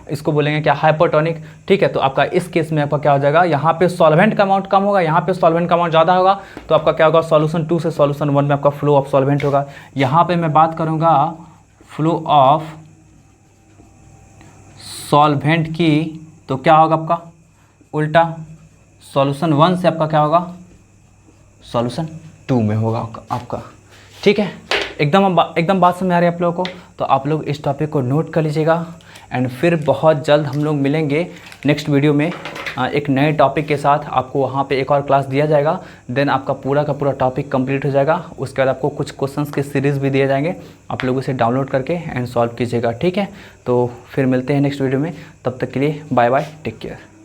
इसको बोलेंगे क्या, हाइपरटोनिक, ठीक है। तो आपका इस केस में आपका क्या हो जाएगा, यहाँ पे सॉल्वेंट का अमाउंट कम होगा, यहाँ पे सॉल्वेंट का अमाउंट ज़्यादा होगा, तो आपका क्या होगा, सॉल्यूशन 2 से सॉल्यूशन 1 में आपका फ्लो ऑफ सॉल्वेंट होगा। यहाँ पे मैं बात करूँगा फ्लो ऑफ सॉल्वेंट की, तो क्या होगा आपका उल्टा, सॉल्यूशन 1 से आपका क्या होगा, सॉल्यूशन 2 में होगा आपका, ठीक है। एकदम बात समझ आ रही है आप लोगों को? तो आप लोग इस टॉपिक को नोट कर लीजिएगा, एंड फिर बहुत जल्द हम लोग मिलेंगे नेक्स्ट वीडियो में एक नए टॉपिक के साथ। आपको वहाँ पे एक और क्लास दिया जाएगा, देन आपका पूरा का पूरा टॉपिक कंप्लीट हो जाएगा। उसके बाद आपको कुछ क्वेश्चंस के सीरीज़ भी दिए जाएंगे, आप लोग उसे डाउनलोड करके एंड सॉल्व कीजिएगा, ठीक है। तो फिर मिलते हैं नेक्स्ट वीडियो में, तब तक के लिए बाय बाय, टेक केयर।